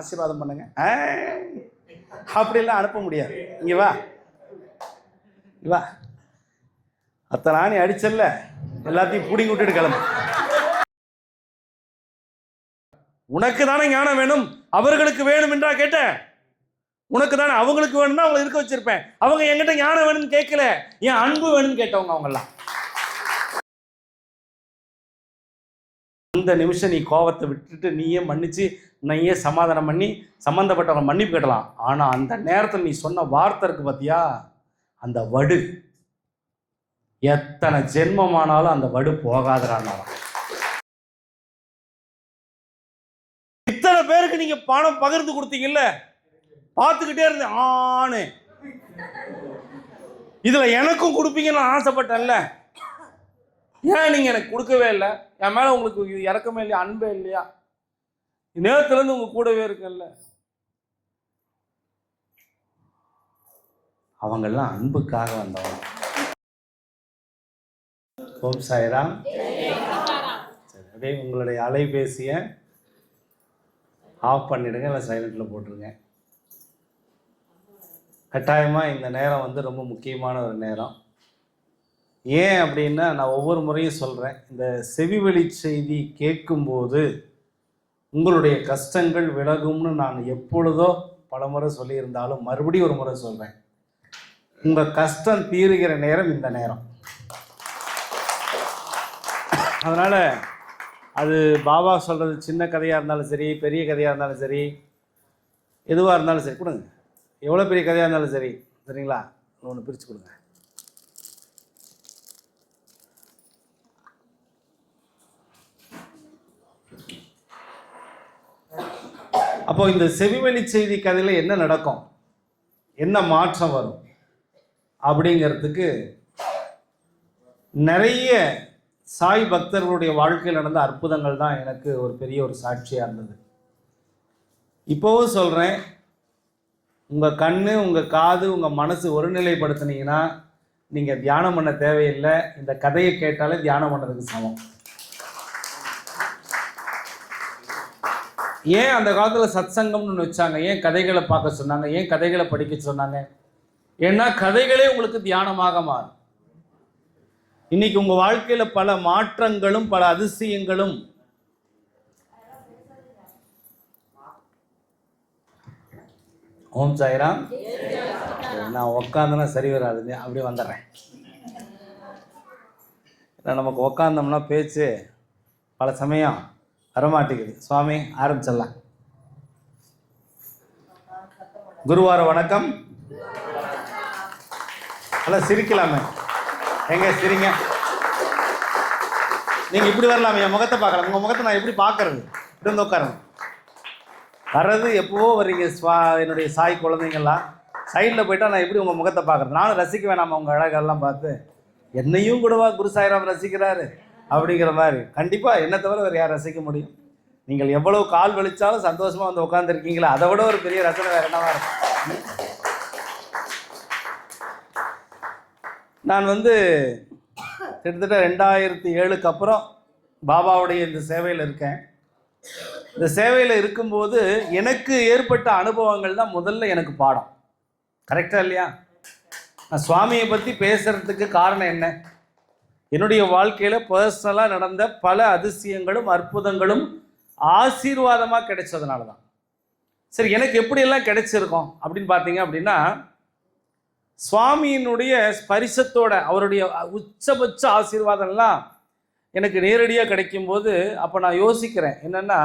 ஆசீர்வாதம் பண்ணுங்க அப்படிலாம் அனுப்ப முடியாது. இங்கே வா வா, அத்தனை ஆணி அடிச்சல்ல, எல்லாத்தையும் பிடிங்கி விட்டுட்டு கிளம்பு. உனக்கு தானே ஞானம் வேணும், அவர்களுக்கு வேணும் என்றா கேட்டேன். உனக்கு தானே, அவங்களுக்கு வேணும்னா அவங்களை இருக்க வச்சிருப்பேன். அவங்க என்கிட்ட ஞானம் வேணும்னு கேட்கல, என் அன்பு வேணும்னு கேட்டவங்க அவங்கெல்லாம். அந்த நிமிஷம் நீ கோபத்தை விட்டுட்டு நீயே மன்னிச்சு நீயே சமாதானம் பண்ணி சம்மந்தப்பட்டவங்க மன்னிப்பு கேட்டலாம். ஆனால் அந்த நேரத்தில் நீ சொன்ன வார்த்தை இருக்கு பார்த்தியா, அந்த வடு எத்தனை ஜென்மமானாலும் அந்த வடு போகாதுறான். இத்தனை பேருக்கு நீங்க பணம் பகிர்ந்து கொடுத்தீங்கல்ல, பார்த்துக்கிட்டே இருந்தேன் ஆனு. இதுல எனக்கும் கொடுப்பீங்கன்னு ஆசைப்பட்டேன்ல, ஏன் நீங்க எனக்கு கொடுக்கவே இல்லை? என் மேல உங்களுக்கு இறக்கமே இல்லையா, அன்பே இல்லையா? நேரத்துல இருந்து உங்க கூடவே இருக்குல்ல. அவங்கெல்லாம் அன்புக்காக வந்தவங்க. ஓம் சாய்ராம். சரி, அப்படியே உங்களுடைய அலைபேசியை ஆஃப் பண்ணிடுங்க, இல்லை சைலண்டில் போட்டுருங்க. கட்டாயமாக இந்த நேரம் வந்து ரொம்ப முக்கியமான ஒரு நேரம். ஏன் அப்படின்னா, நான் ஒவ்வொரு முறையும் சொல்கிறேன், இந்த செவிவழி செய்தி கேட்கும்போது உங்களுடைய கஷ்டங்கள் விலகும்னு நான் எப்பொழுதோ பல முறை சொல்லியிருந்தாலும் மறுபடியும் ஒரு முறை சொல்கிறேன், உங்கள் கஷ்டம் தீருகிற நேரம் இந்த நேரம். அதனால் அது பாபா சொல்கிறது சின்ன கதையாக இருந்தாலும் சரி, பெரிய கதையாக இருந்தாலும் சரி, எதுவாக இருந்தாலும் சரி கொடுங்க. எவ்வளோ பெரிய கதையாக இருந்தாலும் சரி, சரிங்களா, ஒன்று பிரித்து கொடுங்க. அப்போ இந்த செவிவழி செய்தி கதையில் என்ன நடக்கும், என்ன மாற்றம் வரும் அப்படிங்கிறதுக்கு நிறைய சாய் பக்தர்களுடைய வாழ்க்கையில் நடந்த அற்புதங்கள் தான் எனக்கு ஒரு பெரிய ஒரு சாட்சியாக இருந்தது. இப்போவும் சொல்கிறேன், உங்கள் கண், உங்கள் காது, உங்கள் மனசு ஒருநிலைப்படுத்தினீங்கன்னா நீங்கள் தியானம் பண்ண தேவையில்லை. இந்த கதையை கேட்டாலே தியானம் பண்ணுறதுக்கு சமம். ஏன் அந்த காலத்தில் சத் சங்கம்னு ஒன்று வச்சாங்க? ஏன் கதைகளை பார்க்க சொன்னாங்க? ஏன் கதைகளை படிக்க சொன்னாங்க? ஏன்னா கதைகளே உங்களுக்கு தியானமாக மாறும். இன்னைக்கு உங்கள் வாழ்க்கையில் பல மாற்றங்களும் பல அதிசயங்களும் ஓம் சாய்ராம். நான் உக்காந்தனா சரி வராதுங்க, அப்படியே வந்துடுறேன். நமக்கு உக்காந்தோம்னா பேச்சு பல சமயம் வரமாட்டேங்குது. சுவாமி ஆரம்பிச்சிடலாம். குருவார வணக்கம். நல்லா சிரிக்கலாமே, எங்க சிரிங்க. நீங்கள் இப்படி வரலாமே, என் முகத்தை பார்க்கலாம். உங்கள் முகத்தை நான் எப்படி பார்க்கறது? இப்படி வந்து உட்காருங்க. வர்றது எப்போவோ வர்றீங்க என்னுடைய சாய் குழந்தைங்கள்லாம். சைடில் போயிட்டா நான் எப்படி உங்கள் முகத்தை பார்க்குறது? நானும் ரசிக்க வேணாமா உங்கள் அழகெல்லாம் பார்த்து? என்னையும் கூடவா குரு சாய்ராம் ரசிக்கிறாரு அப்படிங்கிற மாதிரி. கண்டிப்பாக என்னை தவிர வேறு யார் ரசிக்க முடியும்? நீங்கள் எவ்வளவு கால் வலிச்சாலும் சந்தோஷமாக வந்து உட்காந்துருக்கீங்களா, அதை விட ஒரு பெரிய ரசனை வேறு என்னவா இருக்கும்? நான் வந்து கிட்டத்தட்ட 2007க்கு அப்புறம் பாபாவுடைய இந்த சேவையில் இருக்கேன். இந்த சேவையில் இருக்கும்போது எனக்கு ஏற்பட்ட அனுபவங்கள் தான் முதல்ல எனக்கு பாடம். கரெக்டாக இல்லையா? நான் சுவாமியை பற்றி பேசுகிறதுக்கு காரணம் என்ன? என்னுடைய வாழ்க்கையில் பர்சனலாக நடந்த பல அதிசயங்களும் அற்புதங்களும் ஆசீர்வாதமாக கிடைச்சதுனால தான். சரி, எனக்கு எப்படியெல்லாம் கிடைச்சிருக்கோம் அப்படின்னு பார்த்தீங்க அப்படின்னா, சுவாமியினுடைய ஸ்பரிசத்தோட அவருடைய உச்சபட்ச ஆசீர்வாதம்லாம் எனக்கு நேரடியாக கிடைக்கும்போது அப்போ நான் யோசிக்கிறேன், என்னென்னா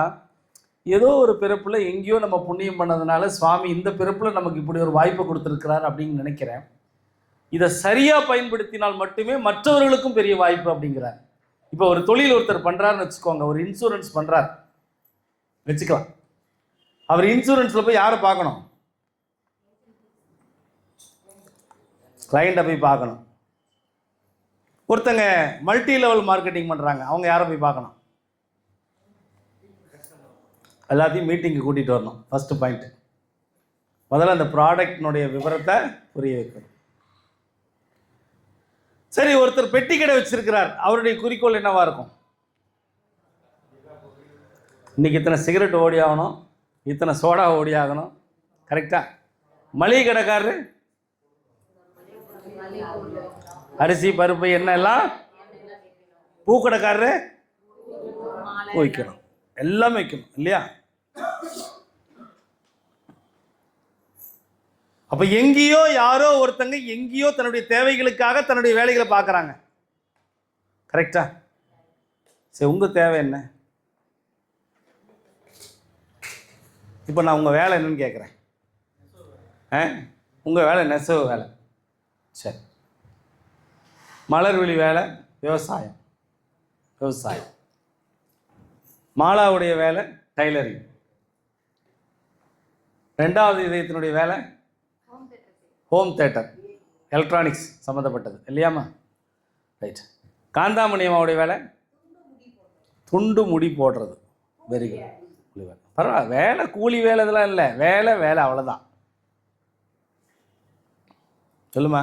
ஏதோ ஒரு பிறப்பில் எங்கேயோ நம்ம புண்ணியம் பண்ணதுனால சுவாமி இந்த பிறப்பில் நமக்கு இப்படி ஒரு வாய்ப்பை கொடுத்துருக்கிறார் அப்படின்னு நினைக்கிறேன். இதை சரியாக பயன்படுத்தினால் மட்டுமே மற்றவர்களுக்கும் பெரிய வாய்ப்பு அப்படிங்கிறார். இப்போ ஒரு தொழில் ஒருத்தர் பண்ணுறாருன்னு வச்சுக்கோங்க, ஒரு இன்சூரன்ஸ் பண்ணுறார் வச்சுக்கலாம். அவர் இன்சூரன்ஸில் போய் யாரை பார்க்கணும்? கிளைண்ட்டை போய் பார்க்கணும். ஒருத்தங்க மல்டி லெவல் மார்க்கெட்டிங் பண்ணுறாங்க, அவங்க யாரை போய் பார்க்கணும்? எல்லாத்தையும் மீட்டிங்கு கூட்டிகிட்டு வரணும். ஃபஸ்ட்டு பாயிண்ட்டு, முதல்ல அந்த ப்ராடக்டினுடைய விவரத்தை புரிய வைக்கணும். சரி, ஒருத்தர் பெட்டி கடை வச்சிருக்கிறார், அவருடைய குறிக்கோள் என்னவா இருக்கும்? இன்னைக்கு இத்தனை சிகரெட் ஓடி ஆகணும், இத்தனை சோடா ஓடி ஆகணும். கரெக்டா? மளிகை கடைக்காரரு அரிசி பருப்பு எண்ணெய் எல்லாம், பூக்கடைக்காரரு வைக்கணும், எல்லாமே வைக்கணும் இல்லையா? அப்ப எங்கேயோ யாரோ ஒருத்தங்க எங்கேயோ தன்னுடைய தேவைகளுக்காக தன்னுடைய வேலைகளை பார்க்குறாங்க. கரெக்டா? சரி, உங்க தேவை என்ன? இப்போ நான் உங்கள் வேலை என்னன்னு கேட்குறேன். உங்கள் வேலை நெசவு வேலை, சரி. மலர்விழி வேலை விவசாயம். மாலாவுடைய வேலை டைலரிங். ரெண்டாவது இதயத்தினுடைய வேலை ஹோம் தேட்டர், எலக்ட்ரானிக்ஸ் சம்மந்தப்பட்டது இல்லையாம்மா? ரைட். காந்தாமணியம்மாவுடைய வேலை துண்டு முடி போடுறது. Very good. பரவாயில்ல, வேலை கூலி வேலை இதெல்லாம் இல்லை, வேலை அவ்வளோதான். சொல்லுமா.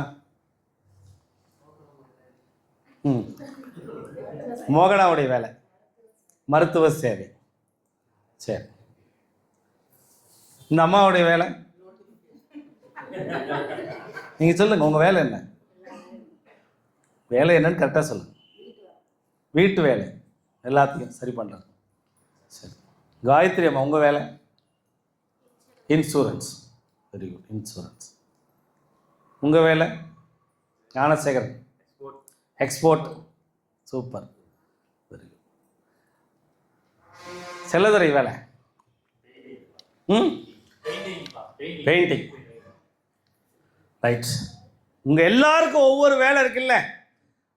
மோகனாவுடைய வேலை மருத்துவ சேவை. சரி. இந்த அம்மாவுடைய வேலை நீங்கள் சொல்லுங்கள், உங்கள் வேலை என்ன? வேலை என்னன்னு கரெக்டாக சொல்லுங்கள். வீட்டு வேலை எல்லாத்தையும் சரி பண்ணுறது. சரி. காயத்ரி அம்மா உங்கள் வேலை இன்சூரன்ஸ். Very good, insurance. உங்கள் வேலை Gnanasekaran export. Super, very good. Selladurai வேலை பெயிண்டிங். ரைட். உங்கள் எல்லாருக்கும் ஒவ்வொரு வேலை இருக்குல்ல.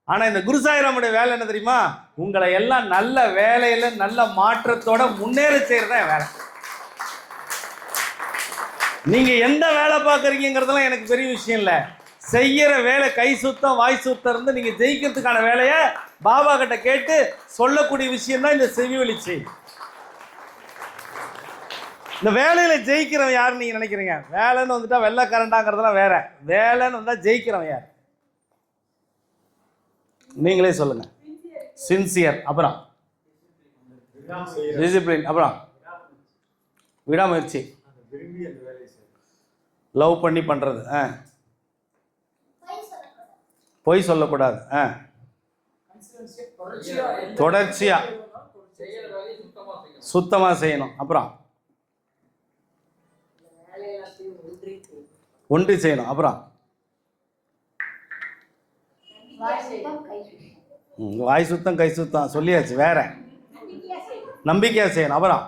ஆனால் இந்த குருசாயிராமுடைய வேலை என்ன தெரியுமா? உங்களை எல்லாம் நல்ல வேலையில் நல்ல மாற்றத்தோட முன்னேற செய்கிறதா வேலை. நீங்கள் எந்த வேலை பார்க்குறீங்கிறதுலாம் எனக்கு பெரிய விஷயம் இல்லை. செய்கிற வேலை கை சுத்தம் வாய் சுத்தம் இருந்து நீங்கள் ஜெயிக்கிறதுக்கான வேலையை பாபா கிட்ட கேட்டு சொல்லக்கூடிய விஷயம் தான் இந்த செவிவழி செய். இந்த வேலையில் ஜெயிக்கிறவன் யாருன்னு நீங்கள் நினைக்கிறீங்க? வேலைன்னு வந்துட்டா வெள்ளைக்காரண்டாங்கிறதுலாம் வேற. வேலைன்னு வந்தால் ஜெயிக்கிறவன் யார்? நீங்களே சொல்லுங்க. சின்சியர், அப்புறம் டிசிப்ளின், அப்புறம் விடாமுயற்சி, லவ் பண்ணி பண்ணுறது, பொய் சொல்லக்கூடாது, தொடர்ச்சியா சுத்தமாக செய்யணும், அப்புறம் ஒன்றி செய்யணும், அப்புறம் வாய் சுத்தம் கை சுத்தம் சொல்லியாச்சு. வேற நம்பிக்கையா செய்யணும், அப்புறம்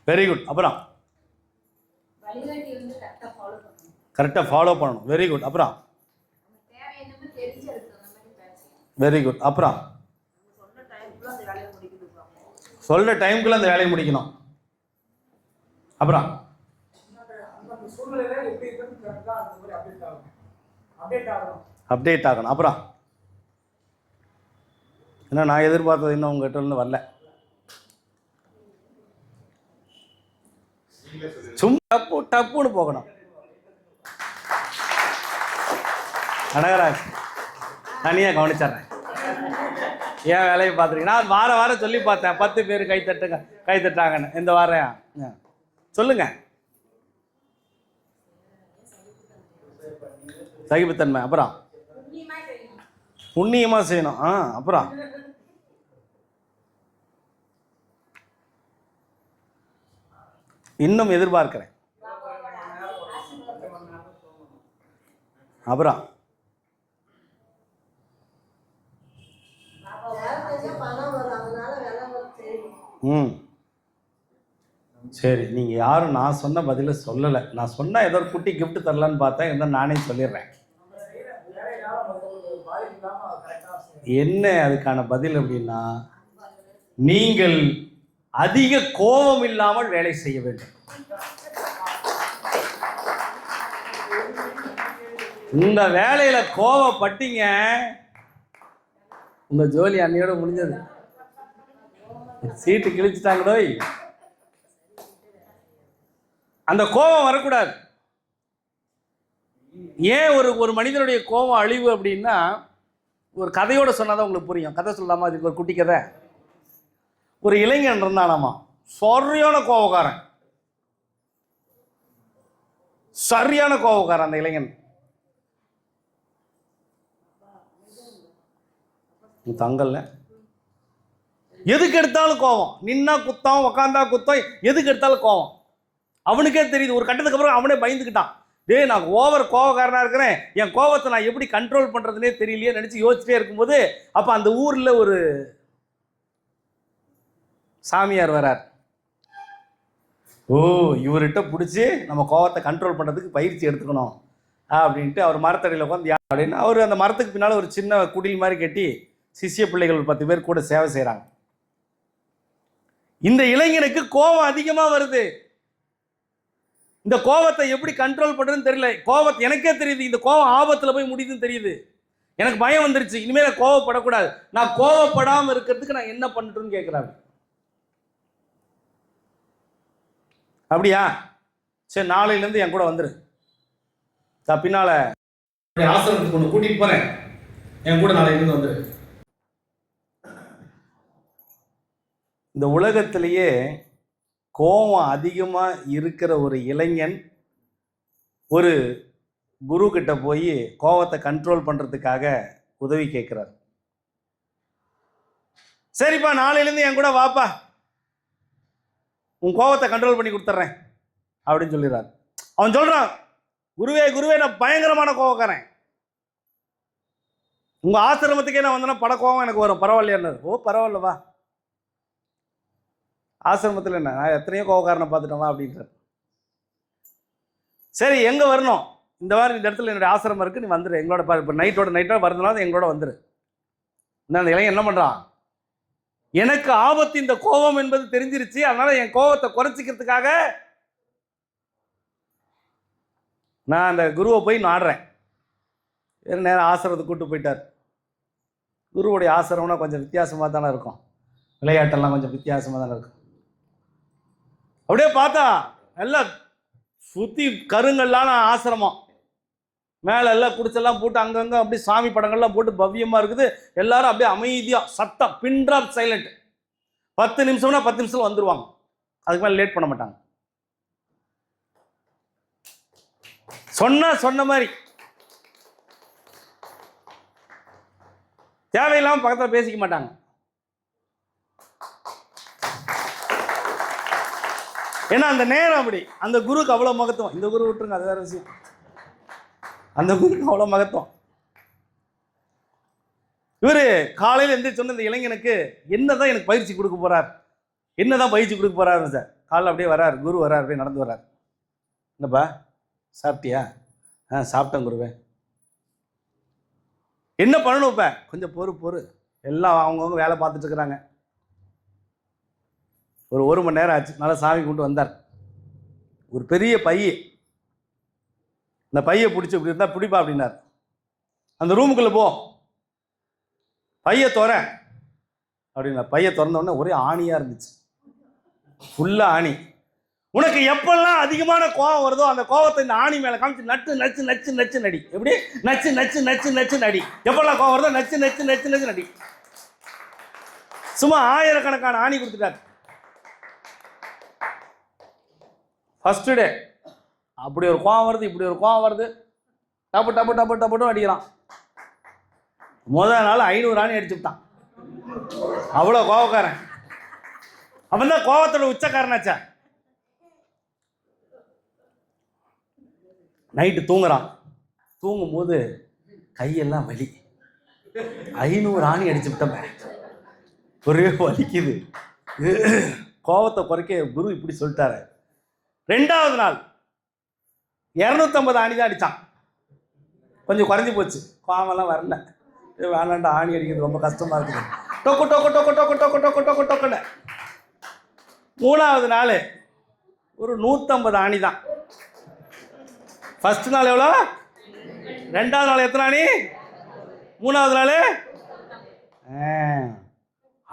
வெரி குட், அப்புறம் கரெக்டாக ஃபாலோ பண்ணணும். வெரி குட், அப்புறம் வெரி குட், அப்புறம் சொல்ற டைமுக்குள்ள அந்த வேலையை முடிக்கணும், அப்புறம் அப்டேட் ஆகணும், அப்புறம் ஏன்னா நான் எதிர்பார்த்தது இன்னும் உங்ககிட்ட இருந்து வரல. சும்மா டப்புன்னு போகணும். கனகராஜ் தனியாக கவனிச்சிட்றேன். ஏன் வேலையை பார்த்துருக்கீங்க? நான் வாரம் சொல்லி பார்த்தேன், 10 பேர் கை தட்டாங்கன்னு. இந்த வாரம் சொல்லுங்க. சகிப்புத்தன்மை, அப்புறம் புண்ணியமாக செய்யணும், அப்புறம் இன்னும் எதிர்பார்க்கிறேன், அப்புறம் சரி. நீங்கள் யாரும் நான் சொன்ன பதில சொல்லலை. நான் சொன்னால் ஏதோ ஒரு குட்டி கிஃப்ட் தரலான்னு பார்த்தேன். இருந்தால் நானே சொல்லிடுறேன். என்ன அதுக்கான பதில் அப்படின்னா, நீங்கள் அதிக கோபம் இல்லாமல் வேலை செய்ய வேண்டும். உங்க வேலையில கோபப்பட்டீங்க, உங்க ஜோலி அன்னையோட முடிஞ்சது. சீட்டு கிழிச்சிட்டாங்களோ. அந்த கோபம் வரக்கூடாது. ஏன் ஒரு மனிதனுடைய கோபம் அழிவு அப்படின்னா, ஒரு கதையோட சொன்னாதான் உங்களுக்கு புரியும். கதை சொல்லாமா? அதுக்கு ஒரு குட்டி கதை. ஒரு இளைஞன் இருந்தானாமா, சரியான கோபக்காரன், சரியான கோபக்காரன். அந்த இளைஞன் தங்கல்ல, எதுக்கு எடுத்தாலும் கோவம், நின்னா குத்தம், உக்காந்தா குத்தம், எதுக்கு எடுத்தாலும் கோவம். அவனுக்கே தெரியுது. ஒரு கட்டத்துக்கு அப்புறம் அவனே பயந்துக்கிட்டான். டேய், நான் ஓவர் கோவக்காரனா இருக்கிறேன், என் கோவத்தை நான் எப்படி கண்ட்ரோல் பண்றதுனே தெரியலையே நினைச்சு யோசிச்சுட்டே இருக்கும்போது, அப்ப அந்த ஊர்ல ஒரு சாமியார் வரார். ஓ, இவர்கிட்ட பிடிச்சி நம்ம கோவத்தை கண்ட்ரோல் பண்றதுக்கு பயிற்சி எடுத்துக்கணும் அப்படின்ட்டு அவர் மரத்தடியில் உட்காந்து அப்படின்னு அவர் அந்த மரத்துக்கு பின்னால் ஒரு சின்ன குடில் மாதிரி கட்டி சிஷ்ய பிள்ளைகள் 10 பேர் கூட சேவை செய்கிறாங்க. இந்த இளைஞனுக்கு கோபம் அதிகமாக வருது. இந்த கோபத்தை எப்படி கண்ட்ரோல் பண்ணுறதுன்னு தெரியல. கோபத்தை எனக்கே தெரியுது, இந்த கோபம் ஆபத்தில் போய் முடியுதுன்னு தெரியுது. எனக்கு பயம் வந்துருச்சு, இனிமேல் கோவப்படக்கூடாது. நான் கோவப்படாமல் இருக்கிறதுக்கு நான் என்ன பண்ணட்டும்னு கேட்குறாரு. அப்படியா, சரி, நாளையிலேருந்து என் கூட வந்துரு, பின்னால் ஆசிரமத்துக்கு ஒன்று கூட்டிகிட்டு போகிறேன், என் கூட நாளையிலேருந்து வந்துரு. இந்த உலகத்திலேயே கோபம் அதிகமாக இருக்கிற ஒரு இளைஞன் ஒரு குரு கிட்ட போய் கோபத்தை கண்ட்ரோல் பண்ணுறதுக்காக உதவி கேட்குறார். சரிப்பா, நாளையிலேருந்து என் கூட வாப்பா, உன் கோபத்தை கண்ட்ரோல் பண்ணி கொடுத்துட்றேன் அப்படின்னு சொல்லிடுறார். அவன் சொல்கிறான், குருவே குருவே, நான் பயங்கரமான கோபக்காரன், உங்கள் ஆசிரமத்துக்கே நான் வந்தேன்னா பட கோபம் எனக்கு வரும், பரவாயில்லையான்னு. ஓ பரவாயில்லவா, ஆசிரமத்தில் என்ன, நான் எத்தனையோ கோபக்காரனை பார்த்துட்டோமா அப்படின்றார். சரி, எங்கே வரணும், இந்த மாதிரி இந்த இடத்துல என்னுடைய ஆசிரமம் இருக்குது, நீ வந்துடு, எங்களோட இப்போ நைட்டோட வரதுனால எங்களோட வந்துடு. இன்னும் அந்த இளைஞன் என்ன பண்ணுறான், எனக்கு ஆபத்து இந்த கோபம் என்பது தெரிஞ்சிருச்சு, அதனால என் கோபத்தை குறைச்சிக்கிறதுக்காக நான் அந்த குருவை போய் நாடுறேன். வேறு நேரம் ஆசிரமத்துக்கு கூப்பிட்டு போயிட்டார். குருவுடைய ஆசிரமம்னா கொஞ்சம் வித்தியாசமாக தானே இருக்கும், விளையாட்டெல்லாம் கொஞ்சம் வித்தியாசமாக தானே இருக்கும். அப்படியே பார்த்தா எல்லாம் சுற்றி கருங்கல்லான ஆசிரமம், மேலே எல்லாம் குடிச்செல்லாம் போட்டு அங்கங்கே அப்படியே சாமி படங்கள்லாம் போட்டு பவ்யமாக இருக்குது. எல்லாரும் அப்படியே அமைதியாக, சத்தம், பின் ட்ராப் சைலண்ட். 10 நிமிஷம்னா 10 நிமிஷம் வந்துடுவாங்க, அதுக்கு மேலே லேட் பண்ண மாட்டாங்க. சொன்ன மாதிரி தேவையில்லாமல் பக்கத்தில் பேசிக்க மாட்டாங்க. ஏன்னா அந்த நேரம் அப்படி, அந்த குருக்கு அவ்வளோ மகத்துவம். இந்த குரு விட்டுருங்க, அது வேற விஷயம். அந்த குருக்கு அவ்வளோ மகத்துவம். இவர் காலையில் எந்திரிச்சோன்னு இந்த இளைஞனுக்கு என்னதான் எனக்கு பயிற்சி கொடுக்க போறார், என்னதான் பயிற்சி கொடுக்க போறாரு சார். காலையில் அப்படியே வரார், குரு வரார், அப்படியே நடந்து வர்றார். என்னப்பா சாப்பிட்டியா? சாப்பிட்டேன் குருவே. என்ன பண்ணணும் இப்போ? கொஞ்சம் பொறு, எல்லாம் அவங்கவுங்க வேலை பார்த்துட்டு இருக்கிறாங்க. ஒரு 1 மணி நேரம் ஆச்சு. நல்லா சாமி கொண்டு வந்தார். ஒரு பெரிய பைய, இந்த பையை பிடிச்சி இப்படி இருந்தால் பிடிப்பா அப்படின்னார். அந்த ரூமுக்குள்ளே போ, பையை திற அப்படின்னா. பையை திறந்தோடனே ஒரே ஆணியாக இருந்துச்சு, ஃபுல்லாக ஆணி. உனக்கு எப்பெல்லாம் அதிகமான கோபம் வருதோ அந்த கோபத்தை இந்த ஆணி மேலே காமிச்சு நட்டு நச்சு நச்சு நச்சு நடி. எப்படி? நச்சு நச்சு நச்சு நச்சு நடி. எப்பெல்லாம் கோபம் வருதோ நச்சு நச்சு நச்சு நச்சு நடி. சும்மா ஆயிரக்கணக்கான ஆணி கொடுத்துட்டார். ஃபர்ஸ்ட் டே அப்படி ஒரு கோவம் வருது, இப்படி ஒரு கோவம் வருது, டப்பு டப்பு டப்பு டப்புட்டும் அடிக்கிறான். முதல் நாள் 500 ஆணி அடிச்சு விட்டான். அவ்வளோ கோவக்காரன். அவன் தான் கோவத்தோட உச்சக்காரனாச்சா. நைட்டு தூங்குறான். தூங்கும்போது கையெல்லாம் வலி. 500 ஆணி அடிச்சு விட்டோம், ஒரே வலிக்குது. கோவத்தை குறைக்க குரு இப்படி சொல்லிட்டாரு. 2வது நாள் 250 ஆணி தான் அடித்தான். கொஞ்சம் குறைஞ்சி போச்சு, கோவமெல்லாம் வரல. வேணாண்டா, ஆணி அடிக்கிறது ரொம்ப கஷ்டமா இருக்குது. டொக்கு டொக்கு டொக்கு டொக்கு டொக்கு டொக்கு டொக்கு டொக்குன்னு. 3வது நாள் ஒரு 150 ஆணி தான். ஃபர்ஸ்ட் நாள் எவ்வளோ? 2வது நாள் எத்தனை ஆணி? 3வது நாள்.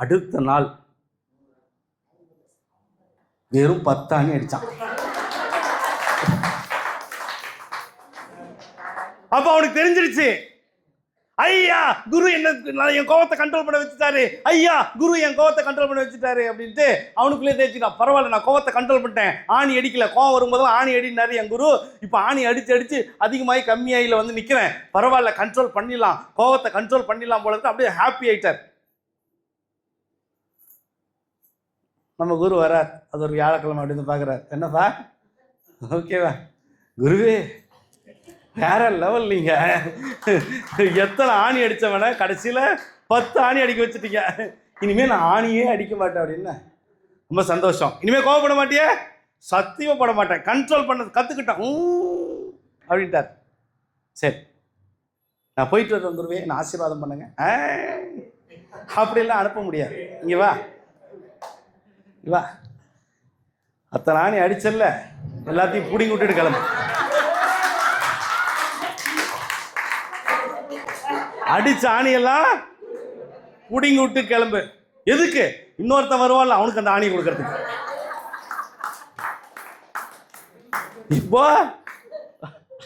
அடுத்த நாள் வெறும் 10 ஆணி அடிச்சான். அப்ப அவனுக்கு தெரிஞ்சிருச்சு, ஐயா குரு என்ன என் கோவத்தை கண்ட்ரோல் பண்ண வச்சுட்டாரு, ஐயா குரு என் கோவத்தை கண்ட்ரோல் பண்ண வச்சுட்டாரு அப்படின்ட்டு அவனுக்குள்ளே தேய்ச்சிட்டான். பரவாயில்ல, நான் கோவத்தை கண்ட்ரோல் பண்ணிட்டேன், ஆணி அடிக்கல, கோவம் வரும்போதும் ஆணி அடினாரு என் குரு. இப்போ ஆணி அடிச்சு அதிகமாகி கம்மியாயில வந்து நிற்கிறேன், பரவாயில்ல கண்ட்ரோல் பண்ணிடலாம், கோவத்தை கண்ட்ரோல் பண்ணிடலாம் போல இருக்கு. அப்படியே ஹாப்பி ஆயிட்டார். நம்ம குரு வரார், அது ஒரு வியாழக்கிழமை அப்படின்னு பார்க்குறார். என்னப்பா ஓகேவா குருவே வேற லெவல், நீங்க எத்தனை ஆணி அடிச்சவன கடைசியில் 10 ஆணி அடிக்க வச்சுட்டீங்க, இனிமேல் நான் ஆணியே அடிக்க மாட்டேன் அப்படின்னு. ரொம்ப சந்தோஷம். இனிமேல் கோவப்பட மாட்டியே? சத்தியப்பட மாட்டேன், கண்ட்ரோல் பண்ண கற்றுக்கிட்டேன் அப்படின்ட்டார். சரி நான் போயிட்டு வரேன் குருவே, நான் ஆசீர்வாதம் பண்ணுங்க. அப்படிலாம் அனுப்ப முடியாது. இங்கே வா வா, அத்தனை ஆணி அடிச்சல்ல, எல்லாத்தையும் பிடிங்கி விட்டுட்டு கிளம்பு. அடிச்ச ஆணியெல்லாம் புடிங்கி விட்டு கிளம்பு. எதுக்கு? இன்னொருத்தன் வருவான்ல, அவனுக்கு அந்த ஆணியை கொடுக்கறதுக்கு. இப்போ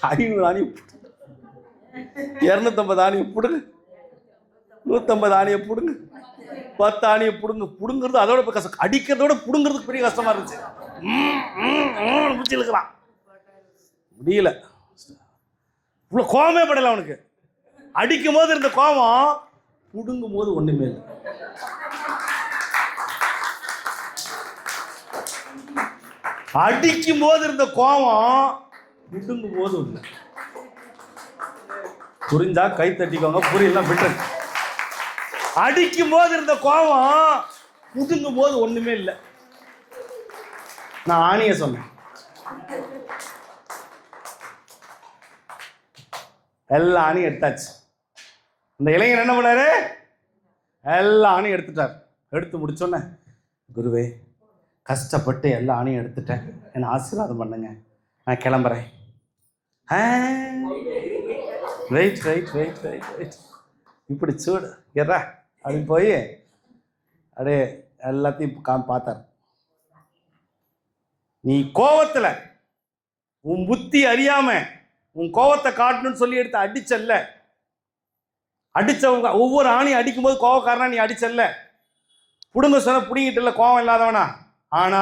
500 ஆணி, 250 ஆணியை புடுங்க, 150 ஆணியை புடுங்க, 10 ஆணியை புடுங்க. புடுங்கிறது அதோட கஷ்டம், அடிக்கிறதோட புடுங்கிறதுக்கு பெரிய கஷ்டமா இருந்துச்சு. இருக்கிறான் முடியல, இவ்வளோ கோபமே படல அவனுக்கு. அடிக்கும் போது இருந்த கோபம் புடுங்கும் போது ஒண்ணுமே இல்லை. அடிக்கும் போது இருந்த கோபம் புடுங்கும் போது ஒண்ணு. புரிஞ்சா கை தட்டிக்கோங்க, புரியலாம் விட்டு. அடிக்கும் போது இருந்த கோபம் புடுங்கும் போது ஒண்ணுமே இல்லை. நான் ஆணிய சொன்னேன், எல்லா ஆணியும் எடுத்தாச்சு. இந்த இளைஞர் என்ன பண்ணாரு? எல்லா ஆணையும் எடுத்துட்டார். எடுத்து முடிச்சோன்னே, குருவே கஷ்டப்பட்டு எல்லா ஆணையும் எடுத்துட்டேன், என்னை ஆசீர்வாதம் பண்ணுங்க, நான் கிளம்புறேன். Wait wait wait wait wait, இப்படி சூடு எறா அப்படின்னு போய் அப்படியே எல்லாத்தையும் பார்த்தார். நீ கோவத்தில் உன் புத்தி அறியாம உன் கோவத்தை காட்டணும்னு சொல்லி எடுத்து அடிச்சல்ல, அடிச்சவங்க ஒவ்வொரு ஆணையும் அடிக்கும் போது கோவக்காரனா நீ அடிச்சல்ல, புடுங்க சொன்ன புடிங்கிட்டு கோவம் இல்லாதவனா. ஆனா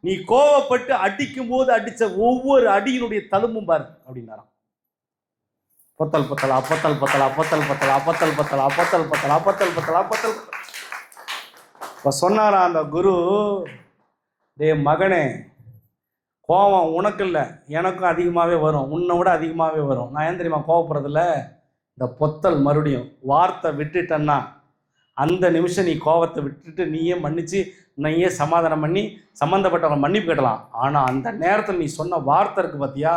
நீ கோவப்பட்டு அடிக்கும் போது அடிச்ச ஒவ்வொரு அடியினுடைய தழும்பும் பாரு அப்படின்னாராம். பொத்தல் பொத்தல் அப்பத்தல் பொத்தல் அப்பத்தல் பொத்தல் அப்பத்தல் பொத்தல் அப்பத்தல் பொத்தல் அப்பத்தல் பொத்தல் அப்பத்தல். இப்ப சொன்னாரா அந்த குரு, டே மகனே, கோபம் உனக்கு இல்லை எனக்கும் அதிகமாகவே வரும், உன்னை விட அதிகமாகவே வரும். நான் ஏன் தெரியுமா கோவப்படுறதில்ல? இந்த பொத்தல் மறுபடியும் வார்த்தை விட்டுட்டேன்னா அந்த நிமிஷம் நீ கோபத்தை விட்டுட்டு நீயே மன்னிச்சு நீயே சமாதானம் பண்ணி சம்மந்தப்பட்டவங்க மன்னிப்பு கேட்டலாம். ஆனால் அந்த நேரத்தில் நீ சொன்ன வார்த்தை இருக்கு பார்த்தியா,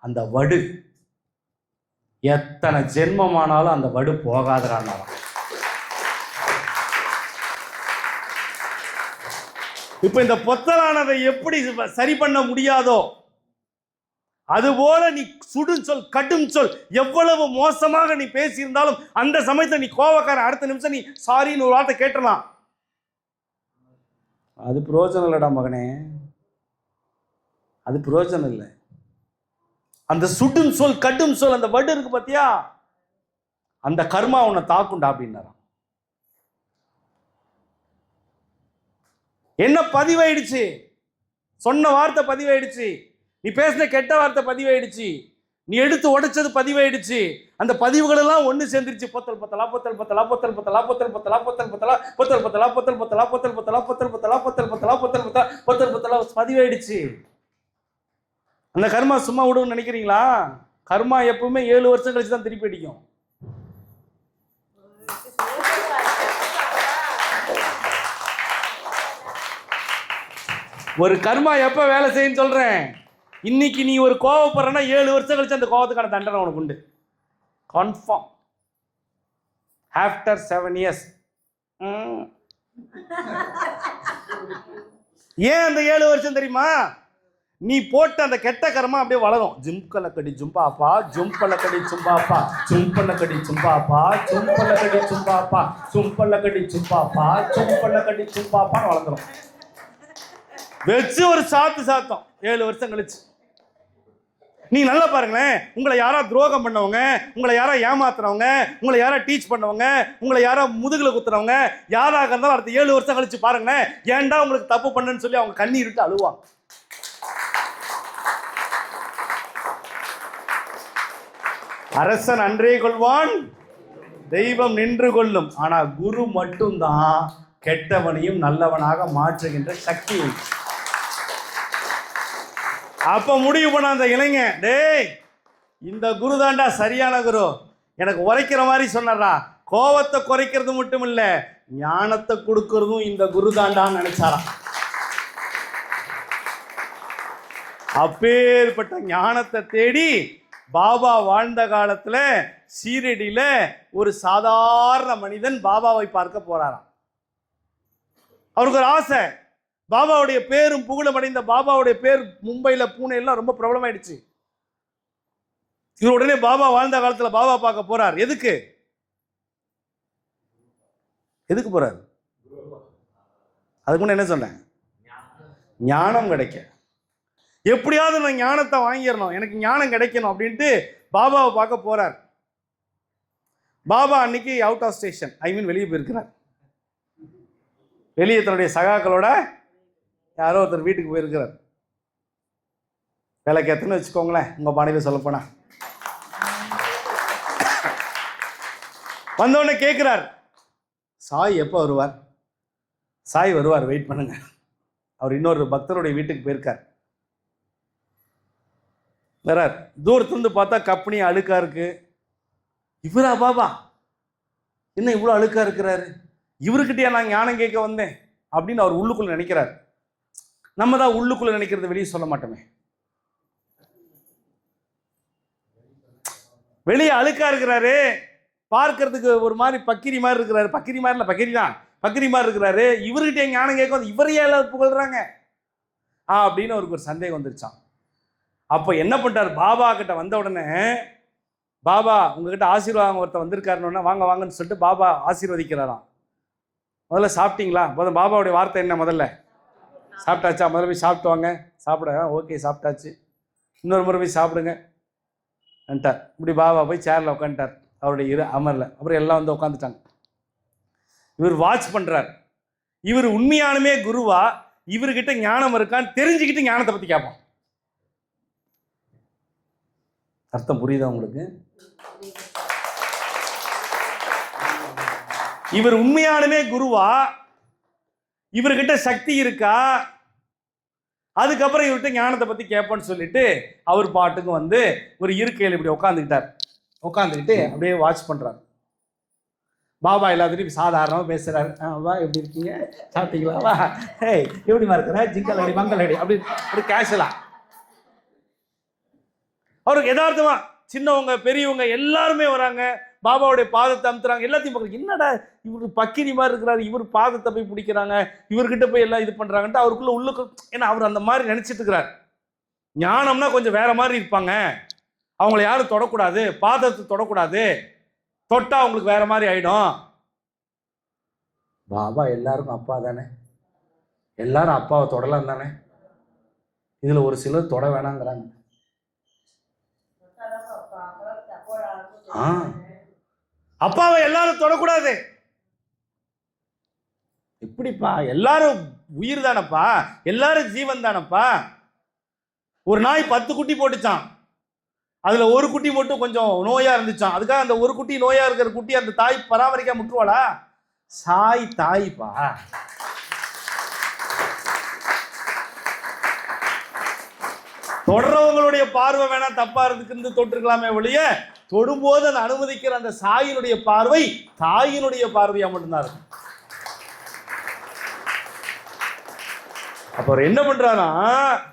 அந்த வடு எத்தனை ஜென்மமானாலும் அந்த வடு போகாதறான்னாலும். இப்ப இந்த பொத்தலானதை எப்படி சரி பண்ண முடியாதோ அதுபோல நீ சுடும் சொல் கடும் சொல் எவ்வளவு மோசமாக நீ பேசியிருந்தாலும் அந்த சமயத்தை நீ கோவக்காரன் அடுத்த நிமிஷம் நீ சாரின்னு ஒரு வார்த்தை கேட்டலாம். அது பிரயோஜனம் இல்லடா மகனே, அது பிரயோஜனம் இல்லை. அந்த சுடும் சொல் கடும் சொல் அந்த வடு இருக்கு பாத்தியா, அந்த கர்மா உன்னை தாக்குண்டா அப்படின்னாராம். என்ன பதிவாயிடுச்சு? சொன்ன வார்த்தை பதிவாயிடுச்சு, நீ பேசின கெட்ட வார்த்தை பதிவாயிடுச்சு, நீ எடுத்து உடைச்சது பதிவாயிடுச்சு. அந்த பதிவுகள் எல்லாம் ஒண்ணு சேர்ந்துருச்சு. பொத்தல் பொத்தலா பொத்தல் பொத்தலா பொத்தல் பொத்தலா பொத்தல் பொத்தலா பொத்தல் பொத்தலா பொத்தல் பொத்தலா பொத்தல் பொத்தலா பொத்தல் பொத்தலா பொத்தல் பொத்தலா பொத்தல் பொத்தலா பொத்தல் பொத்தலா பொத்தல் பொத்தலா பதிவாயிடுச்சு. அந்த கர்மா சும்மா விடுன்னு நினைக்கிறீங்களா? கர்மா எப்பவுமே 7 வருஷம் கழிச்சு தான் திருப்பி அடிக்கும். ஒரு கர்மா எப்ப வேலை செய்யும் சொல்றேன். இன்னைக்கு நீ ஒரு கோவப்படுறனா 7 வருஷம் கழிச்சு அந்த கோவத்துக்கான தண்டனை உனக்கு உண்டு, கன்ஃபார்ம். After 7 years. ஏன் அந்த 7 வருஷம் தெரியுமா? நீ போட்ட அந்த கெட்ட கர்மா அப்படியே வளரும். ஜும்பலக்கடி ஜும்பாப்பா ஜும்பலக்கடி சும்பாப்பா ஜும்பலக்கடி சும்பாப்பா ஜும்பலக்கடி சும்பாப்பா ஜும்பலக்கடி சும்பாப்பா ஜும்பலக்கடி சும்பாப்பான்னு வளர்ந்துடும். வச்சு ஒரு சாத்தம் 7 வருஷம் கழிச்சு. நீ நல்லா பாருங்களேன், உங்களை யாரா துரோகம் பண்ணவங்க, உங்களை யாரா ஏமாத்துறவங்க, உங்களை யாரா டீச் பண்ணவங்க, உங்களை யாரா முதுகுல குத்துறவங்க யாராக இருந்தாலும் அடுத்த 7 வருஷம் கழிச்சு பாருங்களேன், ஏன்டா உங்களுக்கு தப்பு பண்ணுன்னு சொல்லி அவங்க கண்ணீர் அழுவாங்க. அரசன் அன்றே கொள்வான், தெய்வம் நின்று கொள்ளும். ஆனா குரு மட்டும்தான் கெட்டவனையும் நல்லவனாக மாற்றுகின்ற சக்தி உண்டு. அப்ப முடிவு பண்ண அந்த இளைஞன், டேய் இந்த குரு தாண்டா சரியான குரு, எனக்கு உரைக்கிற மாதிரி சொன்னாரா, கோவத்தை குறைக்கிறது மட்டும் இல்ல ஞானத்தை கொடுக்கறதும் இந்த குரு தாண்டான்னு நினைச்சாராம். அப்பேற்பட்ட ஞானத்தை தேடி பாபா வாழ்ந்த காலத்துல சீரடியில ஒரு சாதாரண மனிதன் பாபாவை பார்க்க போறாராம். அவருக்கு ஒரு ஆசை, பாபாவுடைய பேரும் புகழும் அடைந்த பாபாவுடைய பேர் மும்பையில பூனேலாம் ரொம்ப பிரபலமாயிடுச்சு. இவர் உடனே பாபா வாழ்ந்த காலத்துல பாபா பார்க்க போறார். எதுக்கு போறார்? அதுக்கு முன்ன என்ன சொன்னேன், ஞானம் கிடைக்க. எப்படியாவது நான் ஞானத்தை வாங்கிடணும், எனக்கு ஞானம் கிடைக்கணும் அப்படின்ட்டு பாபாவை பார்க்க போறார். பாபா அன்னைக்கு அவுட் ஆஃப் ஸ்டேஷன், வெளியே போயிருக்கிறார். வெளியே தன்னுடைய சகாக்களோட யாரோ ஒருத்தர் வீட்டுக்கு போயிருக்கிறார். வேலைக்கு எத்தனை வச்சுக்கோங்களேன், உங்க பாணியில சொல்லப்போனா. வந்தோடனே கேட்கிறார், சாய் எப்போ வருவார்? சாய் வருவார், வெயிட் பண்ணுங்க. அவர் இன்னொரு பக்தருடைய வீட்டுக்கு போயிருக்கார். வரார், தூரத்துலேருந்து பார்த்தா கப்பனி அழுக்கா இருக்கு. இவரா பாபா, என்ன இவ்வளோ அழுக்கா இருக்கிறாரு, இவருக்கிட்டே நான் ஞானம் கேட்க வந்தேன் அப்படின்னு அவர் உள்ளுக்குள்ள நினைக்கிறார். நம்ம தான் உள்ளுக்குள்ள நினைக்கிறது வெளியே சொல்ல மாட்டோமே. வெளியே அழுக்கா இருக்கிறாரு, பார்க்கறதுக்கு ஒரு மாதிரி பக்கிரி மாதிரி இருக்கிறாரு. பக்கிரி மாதிரி இல்லை, பக்கிரி தான், பக்கிரி மாதிரி இருக்கிறாரு. இவர்கிட்ட ஞானம் கேட்க வந்து இவரையே எல்லாரும் புகழ்றாங்க அப்படின்னு அவருக்கு ஒரு சந்தேகம் வந்துருச்சான். அப்போ என்ன பண்ணிட்டார், பாபா கிட்ட வந்த உடனே, பாபா உங்ககிட்ட ஆசீர்வாதம் ஒருத்தர் வந்திருக்காருன்னு, வாங்க வாங்கன்னு சொல்லிட்டு பாபா ஆசீர்வதிக்கிறாராம். முதல்ல சாப்பிட்டீங்களா? பாபாவுடைய வார்த்தை என்ன? முதல்ல சாப்பிட்டாச்சா? முதல்ல போய் சாப்பிட்டு வாங்க. சாப்பிட ஓகே சாப்பிட்டாச்சு, இன்னொரு முறை போய் சாப்பிடுங்க ன்ட்டார். இப்படி பாபா போய் சேரில் உட்காந்துட்டார் அவருடைய அமரில். அப்புறம் எல்லாம் வந்து உட்காந்துட்டாங்க. இவர் வாட்ச் பண்ணுறார். இவர் உண்மையானுமே குருவா, இவர்கிட்ட ஞானம் இருக்கான்னு தெரிஞ்சுக்கிட்டு ஞானத்தை பற்றி கேட்பான். அர்த்தம் புரியுதா உங்களுக்கு? இவர் உண்மையானுமே குருவா, இவர்கிட்ட சக்தி இருக்கா, அதுக்கப்புறம் இவர்கிட்ட ஞானத்தை பத்தி கேட்போன்னு சொல்லிட்டு அவர் பாட்டுக்கு வந்து ஒரு இருக்கையில் இப்படி உட்காந்துக்கிட்டு அப்படியே வாட்ச் பண்றாரு. பாபா எல்லாத்துலையும் சாதாரணமாக பேசுறாரு. வா எப்படி இருக்கீங்க, சாப்பிட்டீங்களா, வா ஏய் எப்படிமா இருக்கிற, ஜிங்கல் அடி மங்கள் அடி அப்படி அப்படி கேஷுவலா. அவருக்கு யதார்த்தமா சின்னவங்க பெரியவங்க எல்லாருமே வராங்க, பாபாவுடைய பாதத்தை அமுத்துறாங்க. எல்லாத்தையும் பார்க்குறாங்க, என்னடா இவரு பக்கிரி மாதிரி இருக்கிறாரு, இவர் பாதத்தை போய் பிடிக்கிறாங்க, இவர்கிட்ட போய் எல்லாம் இது பண்றாங்கன்ட்டு அவருக்குள்ள உள்ளுக்கு, ஏன்னா அவர் அந்த மாதிரி நினைச்சிட்டு இருக்கிறார். ஞானம்னா கொஞ்சம் வேற மாதிரி இருப்பாங்க, அவங்கள யாரும் தொடக்கூடாது, பாதத்தை தொடக்கூடாது, தொட்டா அவங்களுக்கு வேற மாதிரி ஆயிடும். பாபா எல்லாருக்கும் அப்பா தானே, எல்லாரும் அப்பாவை தொடலாம் தானே, இதுல ஒரு சிலர் தொட வேணாங்கிறாங்க. அப்பாவை எல்லாரும் தொடக்கூடாது. எப்படிப்பா, எல்லாரும் உயிர் தானப்பா, எல்லாரும் ஜீவன் தானப்பா. ஒரு நாய் 10 குட்டி போட்டுச்சான், அதுல ஒரு குட்டி மட்டும் கொஞ்சம் நோயா இருந்துச்சான். அதுக்காக அந்த ஒரு குட்டி நோயா இருக்கிற குட்டி அந்த தாய் பராமரிக்க முட்டுவாளா? சாய் தாய்ப்பா. தொடர்றவங்களுடைய பார்வை வேணா தப்பா இருந்து தொட்டிருக்கலாமே ஒழிய, தொடும்போது அந்த அனுமதிக்கிற அந்த சாயினுடைய பார்வை தாயினுடைய பார்வையா மட்டும்தான் இருக்கும். அப்ப அவர் என்ன பண்றாரா,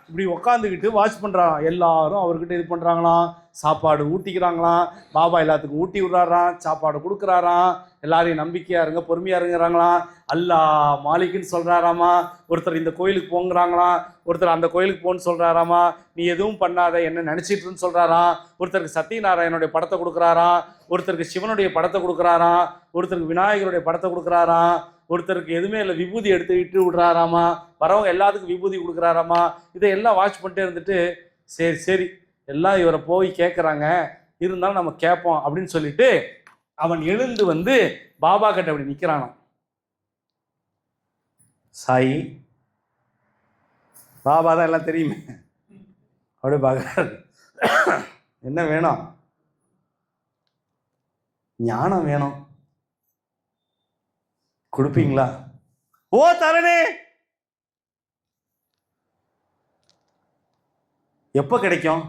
இப்படி உக்காந்துக்கிட்டு வாட்ச் பண்றாராம். எல்லாரும் அவர்கிட்ட இது பண்றாங்களாம், சாப்பாடு ஊட்டிக்கிறாங்களாம், பாபா எல்லாத்துக்கும் ஊட்டி விடுறாராம், சாப்பாடு கொடுக்குறாராம், எல்லாரையும் நம்பிக்கையா இருங்க பொறுமையா இருங்கிறாங்களாம், அல்லாஹ் மாலிக்குன்னு சொல்றாராமா. ஒருத்தர் இந்த கோயிலுக்கு போங்கிறாங்களாம், ஒருத்தர் அந்த கோயிலுக்கு போன்னு சொல்றாராமா, நீ எதுவும் பண்ணாத என்ன நினைச்சிட்டுன்னு சொல்றாராம். ஒருத்தருக்கு சத்யநாராயணனுடைய படத்தை கொடுக்குறாராம், ஒருத்தருக்கு சிவனுடைய படத்தை கொடுக்குறாராம், ஒருத்தருக்கு விநாயகருடைய படத்தை கொடுக்குறாராம், ஒருத்தருக்கு எதுவுமே இல்லை விபூதி எடுத்து விடுறாராமா, வரவங்க எல்லாத்துக்கும் விபூதி கொடுக்குறாராமா. இதையெல்லாம் வாட்ச் பண்ணிட்டே இருந்துட்டு, சரி எல்லாம் இவரை போய் கேட்குறாங்க, இருந்தாலும் நம்ம கேட்போம் அப்படின்னு சொல்லிட்டு அவன் எழுந்து வந்து பாபா கிட்ட அப்படி நிற்கிறானான். சாயி, பாபா தான் எல்லாம் தெரியுமே, அப்படி பார்க்குறாரு. என்ன வேணும்? ஞானம் வேணும், கொடுப்பீங்களா? ஓ தரணே, எப்போ கிடைக்கும்?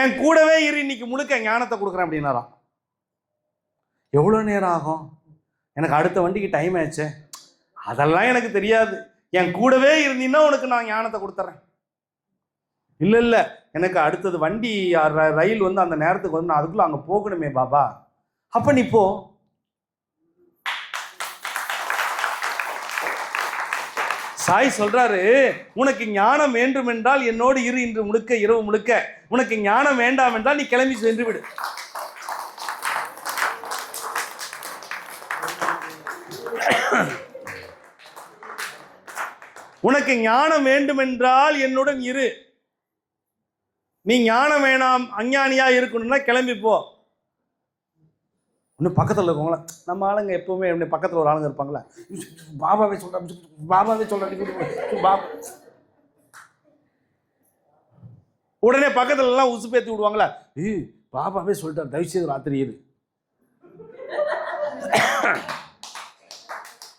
என் கூடவே இரு, இன்னைக்கு முழுக்க ஞானத்தை கொடுக்குறேன் அப்படின்னாராம். எவ்வளோ நேரம் ஆகும்? எனக்கு அடுத்த வண்டிக்கு டைம் ஆச்சு. அதெல்லாம் எனக்கு தெரியாது, என் கூடவே இருந்தீங்கன்னா உனக்கு நான் ஞானத்தை கொடுத்துட்றேன். இல்லை இல்லை, எனக்கு அடுத்தது வண்டி ரயில் வந்து அந்த நேரத்துக்கு வந்து நான் அதுக்குள்ளே அங்கே போகணுமே பாபா. அப்போ நீ போ. சாய் சொல்றாரு, உனக்கு ஞானம் வேண்டும் என்றால் என்னோடு இரு இன்று முழுக்க, இரவு முழுக்க. உனக்கு ஞானம் வேண்டாம் என்றால் நீ கிளம்பி சென்று விடு. உனக்கு ஞானம் வேண்டும் என்றால் என்னுடன் இரு. நீ ஞானம் வேணாம், அஞ்ஞானியா இருக்கணும்னா கிளம்பி போ. இன்னும் பக்கத்தில் இருக்கவங்கள, நம்ம ஆளுங்க எப்பவுமே பக்கத்தில் ஒரு ஆளுங்க இருப்பாங்களே, பாபாவே சொல்கிறேன், பாபாவே சொல்கிறேன், பாபா. உடனே பக்கத்துல எல்லாம் உசு பேத்தி விடுவாங்களா, பாபாவே சொல்லிட்டார், தயவுசெய்து ராத்திரி இரு.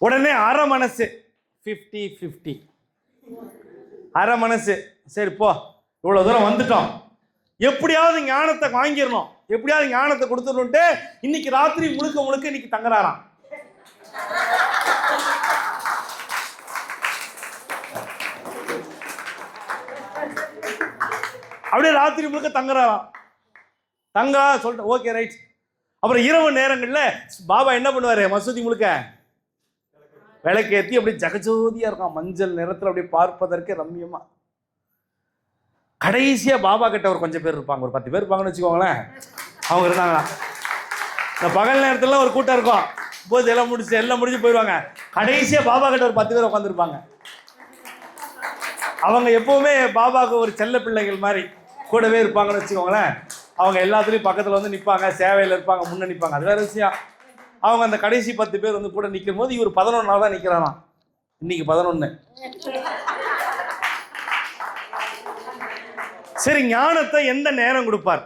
உடனே அரை மனசு 50-50, அரை மனசு, சரி போ, இவ்வளோ தூரம் வந்துட்டோம், எப்படியாவது ஞானத்தை வாங்கிடணும், எப்படியாவது ஞானத்தை கொடுத்துட்டு இன்னைக்கு ராத்திரி முழுக்க முழுக்க இன்னைக்கு தங்குறாராம். அப்படியே ராத்திரி முழுக்க தங்குறாராம். தங்கா சொல்லிட்டு ஓகே ரைட். அப்புறம் இரவு நேரங்களில் பாபா என்ன பண்ணுவாரு, மசூதி முழுக்க விளக்கேற்றி அப்படியே ஜகஜோதியா இருக்கான், மஞ்சள் நிறத்தில் அப்படியே பார்ப்பதற்கு ரம்யமா. கடைசியா பாபா கிட்ட ஒரு கொஞ்சம் பேர் இருப்பாங்க, ஒரு 10 பேர் இருப்பாங்கன்னு வச்சுக்கோங்களேன். அவங்க இருந்தாங்க, இந்த பகல் நேரத்துல ஒரு கூட்டம் இருக்கும், போது எல்லாம் முடிச்சு போயிடுவாங்க. கடைசியா பாபா கிட்ட ஒரு 10 பேர் உட்காந்துருப்பாங்க. அவங்க எப்பவுமே பாபாவுக்கு ஒரு செல்ல பிள்ளைகள் மாதிரி கூடவே இருப்பாங்கன்னு வச்சுக்கோங்களேன். அவங்க எல்லாத்துலேயும் பக்கத்தில் வந்து நிற்பாங்க, சேவையில் இருப்பாங்க, முன்னே நிற்பாங்க, அது வேற விஷயம். அவங்க அந்த கடைசி 10 பேர் வந்து கூட நிற்கும் போது இவர் 11 தான் நிற்கிறாராம். இன்னைக்கு 11. சரி, ஞானத்தை எந்த நேரம் கொடுப்பார்?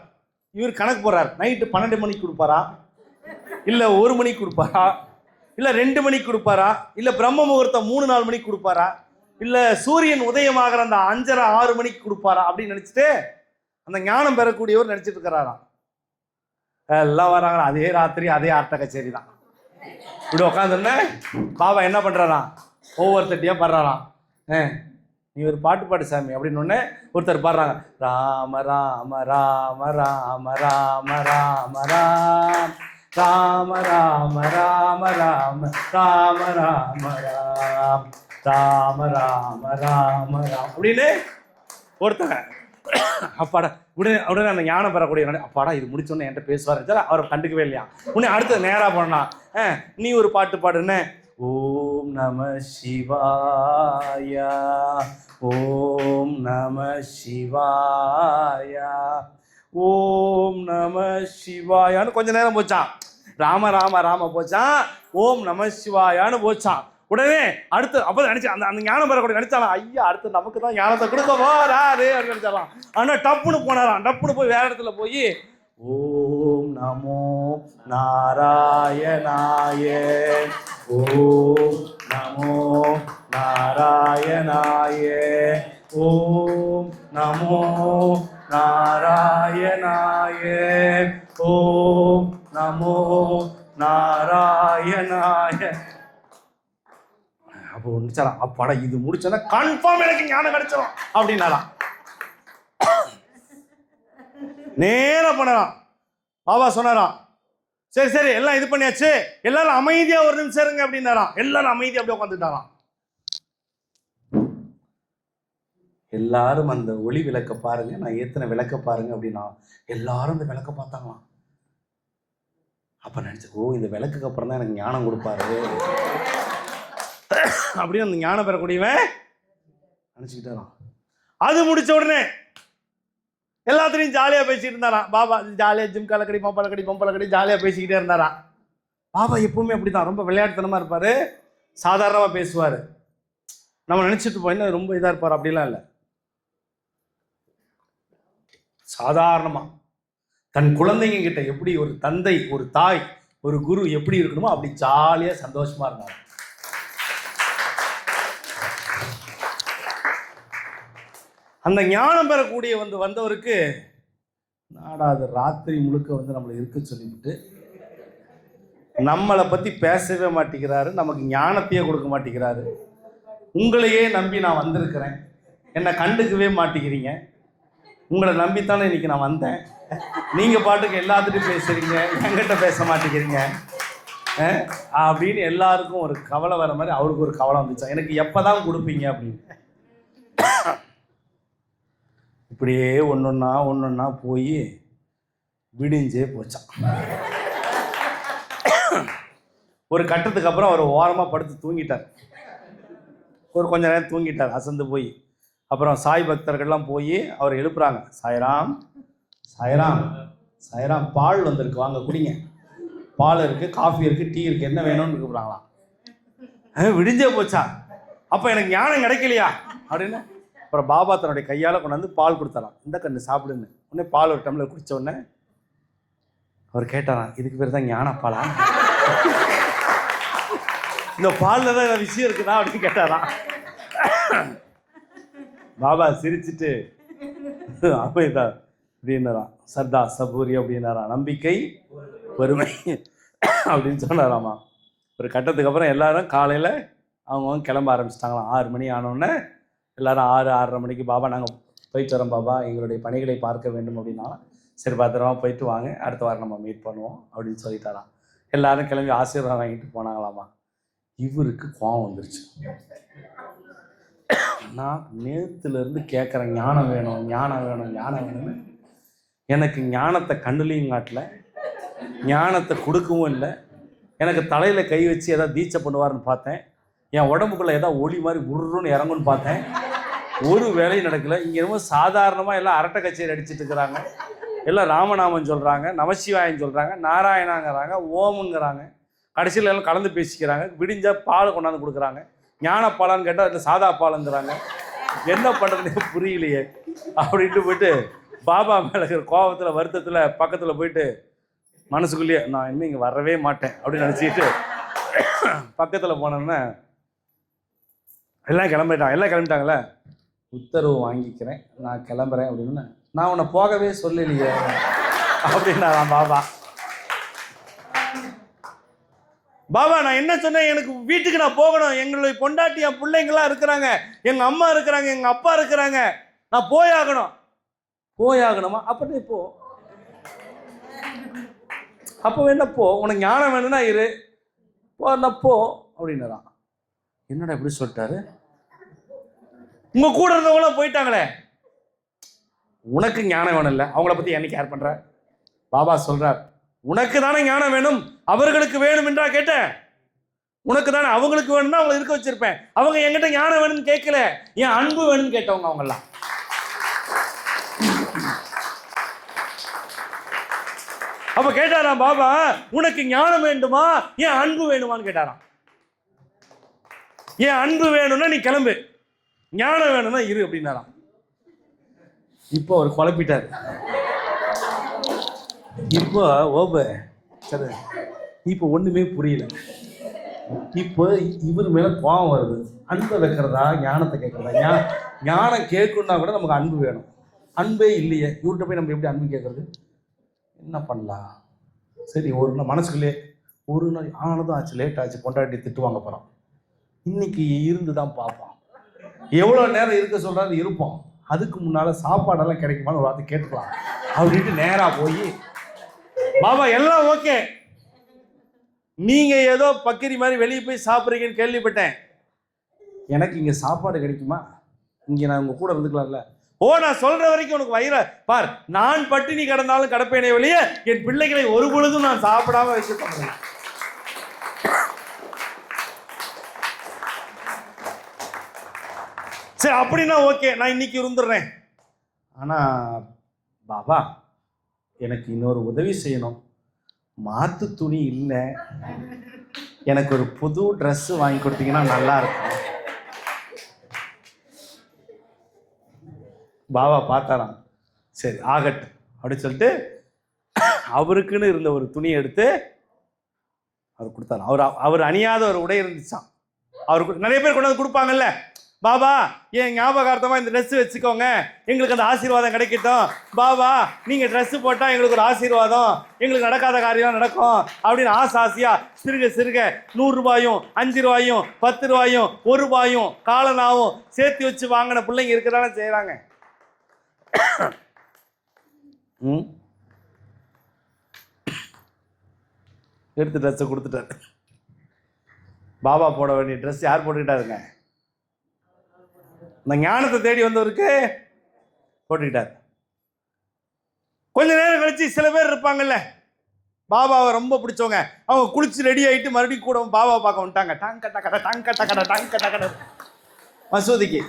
இவர் கணக்கு போறார். நைட்டு 12 மணிக்கு கொடுப்பாரா, இல்லை 1 மணிக்கு கொடுப்பாரா, இல்லை 2 மணிக்கு கொடுப்பாரா, இல்லை பிரம்ம முகூர்த்தம் 3-4 மணிக்கு கொடுப்பாரா, இல்லை சூரியன் உதயமாகிற அந்த 5:30-6 மணிக்கு கொடுப்பாரா அப்படின்னு நினச்சிட்டு அந்த ஞானம் பெறக்கூடியவர் நினச்சிட்டு இருக்கிறாராம். எல்லாம் வராங்களா, அதே ராத்திரி அதே ஆர்த்த கச்சேரி தான். இப்படி உட்காந்துருந்தே பாபா என்ன பண்ணுறாராம், ஒவ்வொருத்தட்டியாக பாடுறாராம். நீ ஒரு பாட்டு பாடு சாமி அப்படின்னு ஒன்று ஒருத்தர் பாடுறாங்க, ராம ராம ராம ராம ராம ராம ராம் ராம ராம ராம ராம ராம ராம ராம் ராம ராம ராம ராம் அப்படின்னு ஒருத்தங்க. அப்பாடா, உடனே அந்த ஞானம் பெறக்கூடிய அப்பாடா இது முடிச்சோன்னே என்கிட்ட பேசுவார், அவரை கண்டுக்கவே இல்லையா. உடனே அடுத்து நேராக போனா, நீ ஒரு பாட்டு பாடுன்னு, ஓம் நம சிவாயா ஓம் நம சிவாயா ஓம் நம சிவாயான்னு கொஞ்ச நேரம் போச்சான். ராம ராம ராம போச்சான், ஓம் நம சிவாயான்னு போச்சான். உடனே அடுத்து அப்போ நினைச்சு அந்த ஞானம் பெறக்கூடிய நினைச்சாலாம், ஐயா அடுத்து நமக்கு தான் ஞானத்தை கொடுக்க போறாரு அப்படின்னு நினைச்சாலாம். ஆனால் டப்புன்னு போனாராம். டப்புன்னு போய் வேற இடத்துல போய் ஓம் நமோ நாராயணாய ஓம் நமோ நாராயணாய ஓம் நமோ நாராயணாய ஓம் நமோ நாராயணாய. அப்போ முடிச்சாராம், அப்பாடா இது முடிச்சோன்னா கன்ஃபார்ம் எனக்கு ஞானம் கிடைச்சிடும் அப்படின்னாலாம். நேரா பண்ணலாம். பாபா சொன்னாராம், சரி சரி எல்லாம் இது பண்ணியாச்சு, எல்லாரும் அமைதியா ஒரு நிமிஷம் இருங்க அப்படின்னாராம். எல்லாரும் அமைதியா அப்படியே உட்காந்துட்டாராம். எல்லாரும் அந்த ஒளி விளக்க பாருங்க, நான் ஏத்தின விளக்க பாருங்க அப்படின்னா எல்லாரும் இந்த விளக்க பார்த்தாங்களாம். அப்ப நினைச்சு, ஓ இந்த விளக்குக்கு அப்புறம் தான் எனக்கு ஞானம் கொடுப்பாரு அப்படின்னு அந்த ஞானம் பெறக்கூடியவன் நினைச்சுக்கிட்டாராம். அது முடிச்ச உடனே எல்லாத்துலையும் ஜாலியாக பேசிட்டு இருந்தாராம் பாபா. ஜாலியாக ஜிம் கலக்கடி பொம்பளக்கடி ஜாலியாக பேசிக்கிட்டே இருந்தாராம். பாபா எப்பவுமே அப்படி தான், ரொம்ப விளையாட்டுத்தனமாக இருப்பார், சாதாரணமாக பேசுவார். நம்ம நினச்சிட்டு போய் ரொம்ப இதாக இருப்பார், அப்படிலாம் இல்லை. சாதாரணமாக தன் குழந்தைங்க கிட்ட எப்படி ஒரு தந்தை, ஒரு தாய், ஒரு குரு எப்படி இருக்கணுமோ அப்படி ஜாலியாக சந்தோஷமாக இருந்தார். அந்த ஞானம் பெறக்கூடிய வந்தவருக்கு நாடாது ராத்திரி முழுக்க நம்மளை இருக்க சொல்லிவிட்டு நம்மளை பற்றி பேசவே மாட்டேங்கிறாரு, நமக்கு ஞானத்தையே கொடுக்க மாட்டேங்கிறாரு. உங்களையே நம்பி நான் வந்திருக்கிறேன், என்னை கண்டுக்கவே மாட்டேங்கிறீங்க, உங்களை நம்பித்தானே இன்னைக்கு நான் வந்தேன், நீங்கள் பாட்டுக்கு எல்லாத்துட்டும் பேசுகிறீங்க, என்கிட்ட பேச மாட்டேங்கிறீங்க அப்படின்னு எல்லாருக்கும் ஒரு கவலை வர மாதிரி அவருக்கு ஒரு கவலை வந்துச்சா, எனக்கு எப்போ தான் கொடுப்பீங்க அப்படின்னு. இப்படியே ஒன்றொன்னா போய் விடிஞ்சே போச்சான். ஒரு கட்டத்துக்கு அப்புறம் அவர் ஓரமாக படுத்து தூங்கிட்டார். கொஞ்ச நேரம் தூங்கிட்டார் அசந்து போய். அப்புறம் சாய் பக்தர்கள்லாம் போய் அவர் எழுப்புறாங்க, சாய்ராம் சாய்ராம் சாய்ராம், பால் வந்திருக்கு, வாங்க குடிங்க, பால் இருக்குது, காஃபி இருக்குது, டீ இருக்குது, என்ன வேணும்னு கூப்பிட்றாங்களாம். விடிஞ்சே போச்சா, அப்போ எனக்கு ஞானம் கிடைக்கலையா அப்படின்னு. அப்புறம் பாபா தன்னுடைய கையால் கொண்டாந்து பால் கொடுத்தாராம், இந்த கண்ணு சாப்பிடுன்னு. உடனே பால் ஒரு டம்ளர் குடித்த உடனே அவர் கேட்டாராம், இதுக்கு பேர் தான் ஞான பாலா, இந்த பாலில் தான் ஏதாவது விஷயம் இருக்குதா அப்படின்னு கேட்டாராம். பாபா சிரிச்சுட்டு அமைதான் அப்படின்னாராம், சர்தா சபூரி அப்படின்னாராம், நம்பிக்கை பொறுமை அப்படின்னு சொன்னாராமா. ஒரு கட்டத்துக்கு அப்புறம் எல்லாரும் காலையில் அவங்கவுங்க கிளம்ப ஆரம்பிச்சிட்டாங்களாம். 6 மணி ஆனோடனே எல்லாரும் 6-6:30 மணிக்கு, பாபா நாங்கள் போயிட்டு வரோம் பாபா, எங்களுடைய பணிகளை பார்க்க வேண்டும் அப்படின்னாலும், சரி பத்திரமா போயிட்டு வாங்க, அடுத்த வாரம் நம்ம மீட் பண்ணுவோம் அப்படின்னு சொல்லிட்டாராம். எல்லாரும் கிளம்பி ஆசீர்வாதம் வாங்கிட்டு போனாங்களாமா. இவருக்கு கோவம் வந்துருச்சு. நான் நேற்றுலேருந்து கேட்குறேன், ஞானம் வேணும் ஞானம் வேணும் ஞானம் வேணும்னு, எனக்கு ஞானத்தை கண்ணுலையும் காட்டல, ஞானத்தை கொடுக்கவும் இல்லை. எனக்கு தலையில் கை வச்சு எதாவது தீட்சை பண்ணுவார்னு பார்த்தேன், என் உடம்புக்குள்ளே ஏதாவது ஒளி மாதிரி உருன்னு இறங்குன்னு பார்த்தேன், ஒரு வேலையும் நடக்கலை. இங்கே ரொம்ப சாதாரணமாக எல்லாம் அரட்டை கச்சேரி அடிச்சுட்டு இருக்கிறாங்க, எல்லாம் ராமநாமம் சொல்கிறாங்க, நமசிவாயம் சொல்கிறாங்க, நாராயணாங்கிறாங்க, ஓமுங்கிறாங்க, கடைசியில் எல்லாம் கலந்து பேசிக்கிறாங்க, விடிஞ்சால் பால் கொண்டாந்து கொடுக்குறாங்க, ஞான பாலான்னு கேட்டால் இல்லை சாதா பாலுங்கிறாங்க, என்ன பண்ணுறதுனே புரியலையே அப்படின்ட்டு போயிட்டு பாபா மேலே இருக்கிற கோபத்தில் வருத்தத்தில் பக்கத்தில் போயிட்டு மனசுக்குள்ளேயே நான் இனிமேல் இங்கே வரவே மாட்டேன் அப்படின்னு நினச்சிக்கிட்டு பக்கத்தில் போனோன்னே எல்லாம் கிளம்பிட்டாங்களே, உத்தரவு வாங்கிக்கிறேன், நான் கிளம்புறேன் அப்படின்னு. நான் உன்னை போகவே சொல்லலையே அப்படின்னாராம் பாபா. பாபா நான் என்ன சொன்னேன், எனக்கு வீட்டுக்கு நான் போகணும், எங்களுடைய பொண்டாட்டி என் பிள்ளைங்களாம் இருக்கிறாங்க, எங்கள் அம்மா இருக்கிறாங்க, எங்கள் அப்பா இருக்கிறாங்க, நான் போயாகணுமா, அப்படியே போ, அப்போ வேணா போ, உனக்கு ஞானம் வேணும்னா இரு, போ அப்படின்னாரான். என்னடா எப்படி சொல்லிட்டாரு, உங்க கூட இருந்தவங்களாம் போயிட்டாங்களே, உனக்கு ஞானம் வேணும் இல்லை, அவங்கள பற்றி என்ன கேர் பண்ற? பாபா சொல்றார், உனக்கு தானே ஞானம் வேணும், அவர்களுக்கு வேணும் என்றா கேட்டேன், உனக்கு தானே, அவங்களுக்கு வேணும்னா அவங்களை இருக்க வச்சிருப்பேன், அவங்க என்கிட்ட ஞானம் வேணும்னு கேட்கல, என் அன்பு வேணும்னு கேட்டவங்க அவங்கெல்லாம். அப்ப கேட்டாராம் பாபா, உனக்கு ஞானம் வேண்டுமா என் அன்பு வேணுமான்னு கேட்டாராம். என் அன்பு வேணும்னா நீ கிளம்பு, ஞானம் வேணும்னா இரு அப்படின்னாராம். இப்போ அவர் குழப்பிட்டாரு. இப்போ சரி, இப்போ ஒண்ணுமே புரியல. இப்போ இவர் மேல கோபம் வருது. அன்பை வைக்கிறதா ஞானத்தை கேட்கறதா? ஞானம் கேட்கணும்னா கூட நமக்கு அன்பு வேணும், அன்பே இல்லையே, இவர்கிட்ட போய் நம்ம எப்படி அன்பு கேட்கறது? என்ன பண்ணலாம்? சரி, ஒரு மனசுக்குள்ளே ஒரு நாள் ஆனதும் ஆச்சு, லேட் ஆச்சு, பொண்டாட்டி திட்டுவாங்க போகிறோம், இன்னைக்கு இருந்து தான் பார்ப்போம், எவ்வளோ நேரம் இருக்க சொல்கிறாரு இருப்போம், அதுக்கு முன்னால் சாப்பாடெல்லாம் கிடைக்குமான்னு ஒரு வார்த்தை கேட்டுக்கலாம் அப்படின்ட்டு நேராக போய், பாபா எல்லாம் ஓகே, நீங்கள் ஏதோ பக்கிரி மாதிரி வெளியே போய் சாப்பிட்றீங்கன்னு கேள்விப்பட்டேன், எனக்கு இங்கே சாப்பாடு கிடைக்குமா, இங்கே நான் உங்கள் கூட இருந்துக்கலாம்ல? நான் சொல்ற வரைக்கும் உனக்கு வயிறு பார், நான் பட்டினி கிடந்தாலும் கிடப்பேனே வெளியே என் பிள்ளைகளை ஒரு பொழுதும் நான் சாப்பிடாம வச்சுக்கணும். சரி அப்படின்னா ஓகே, நான் இன்னைக்கு இருந்துடுறேன். ஆனா பாபா எனக்கு இன்னொரு உதவி செய்யணும், மாத்து துணி இல்லை, எனக்கு ஒரு புது ட்ரெஸ் வாங்கி கொடுத்தீங்கன்னா நல்லா இருக்கும். பாபா பார்த்தாராம், சரி ஆகட்டும் அப்படின்னு சொல்லிட்டு அவருக்குன்னு இருந்த ஒரு துணியை எடுத்து அவர் கொடுத்தாராம். அவர் அணியாத ஒரு உடை இருந்துச்சான். அவருக்கு நிறைய பேர் கொண்டு வந்து கொடுப்பாங்கல்ல, பாபா என் ஞாபகார்த்தமாக இந்த ட்ரெஸ் வச்சுக்கோங்க, எங்களுக்கு அந்த ஆசீர்வாதம் கிடைக்கட்டும், பாபா நீங்கள் ட்ரெஸ்ஸு போட்டால் எங்களுக்கு ஒரு ஆசீர்வாதம், எங்களுக்கு நடக்காத காரியம் நடக்கும் அப்படின்னு ஆசையாக சிறுக சிறுக 100 ரூபாயும் 5 ரூபாயும் 10 ரூபாயும் 1 ரூபாயும் காலனாவும் சேர்த்து வச்சு வாங்கின பிள்ளைங்க இருக்கதானே செய்கிறாங்க. எடுத்து ட்ரெஸ்ஸை கொடுத்துட்டாரு. பாபா போட வேண்டிய ட்ரெஸ் யார் போட்டுக்கிட்டாருங்க? இந்த ஞானத்தை தேடி வந்தவருக்கு போட்டுக்கிட்டார். கொஞ்ச நேரம் கழிச்சு சில பேர் இருப்பாங்கல்ல, பாபாவை ரொம்ப பிடிச்சவங்க, அவங்க குளிச்சு ரெடி ஆகிட்டு மறுபடியும் கூட பாபாவை பார்க்க வந்துட்டாங்க. டங்க டக்கட டங்க டக்கட டங்க டக்கட மசூதிக்கு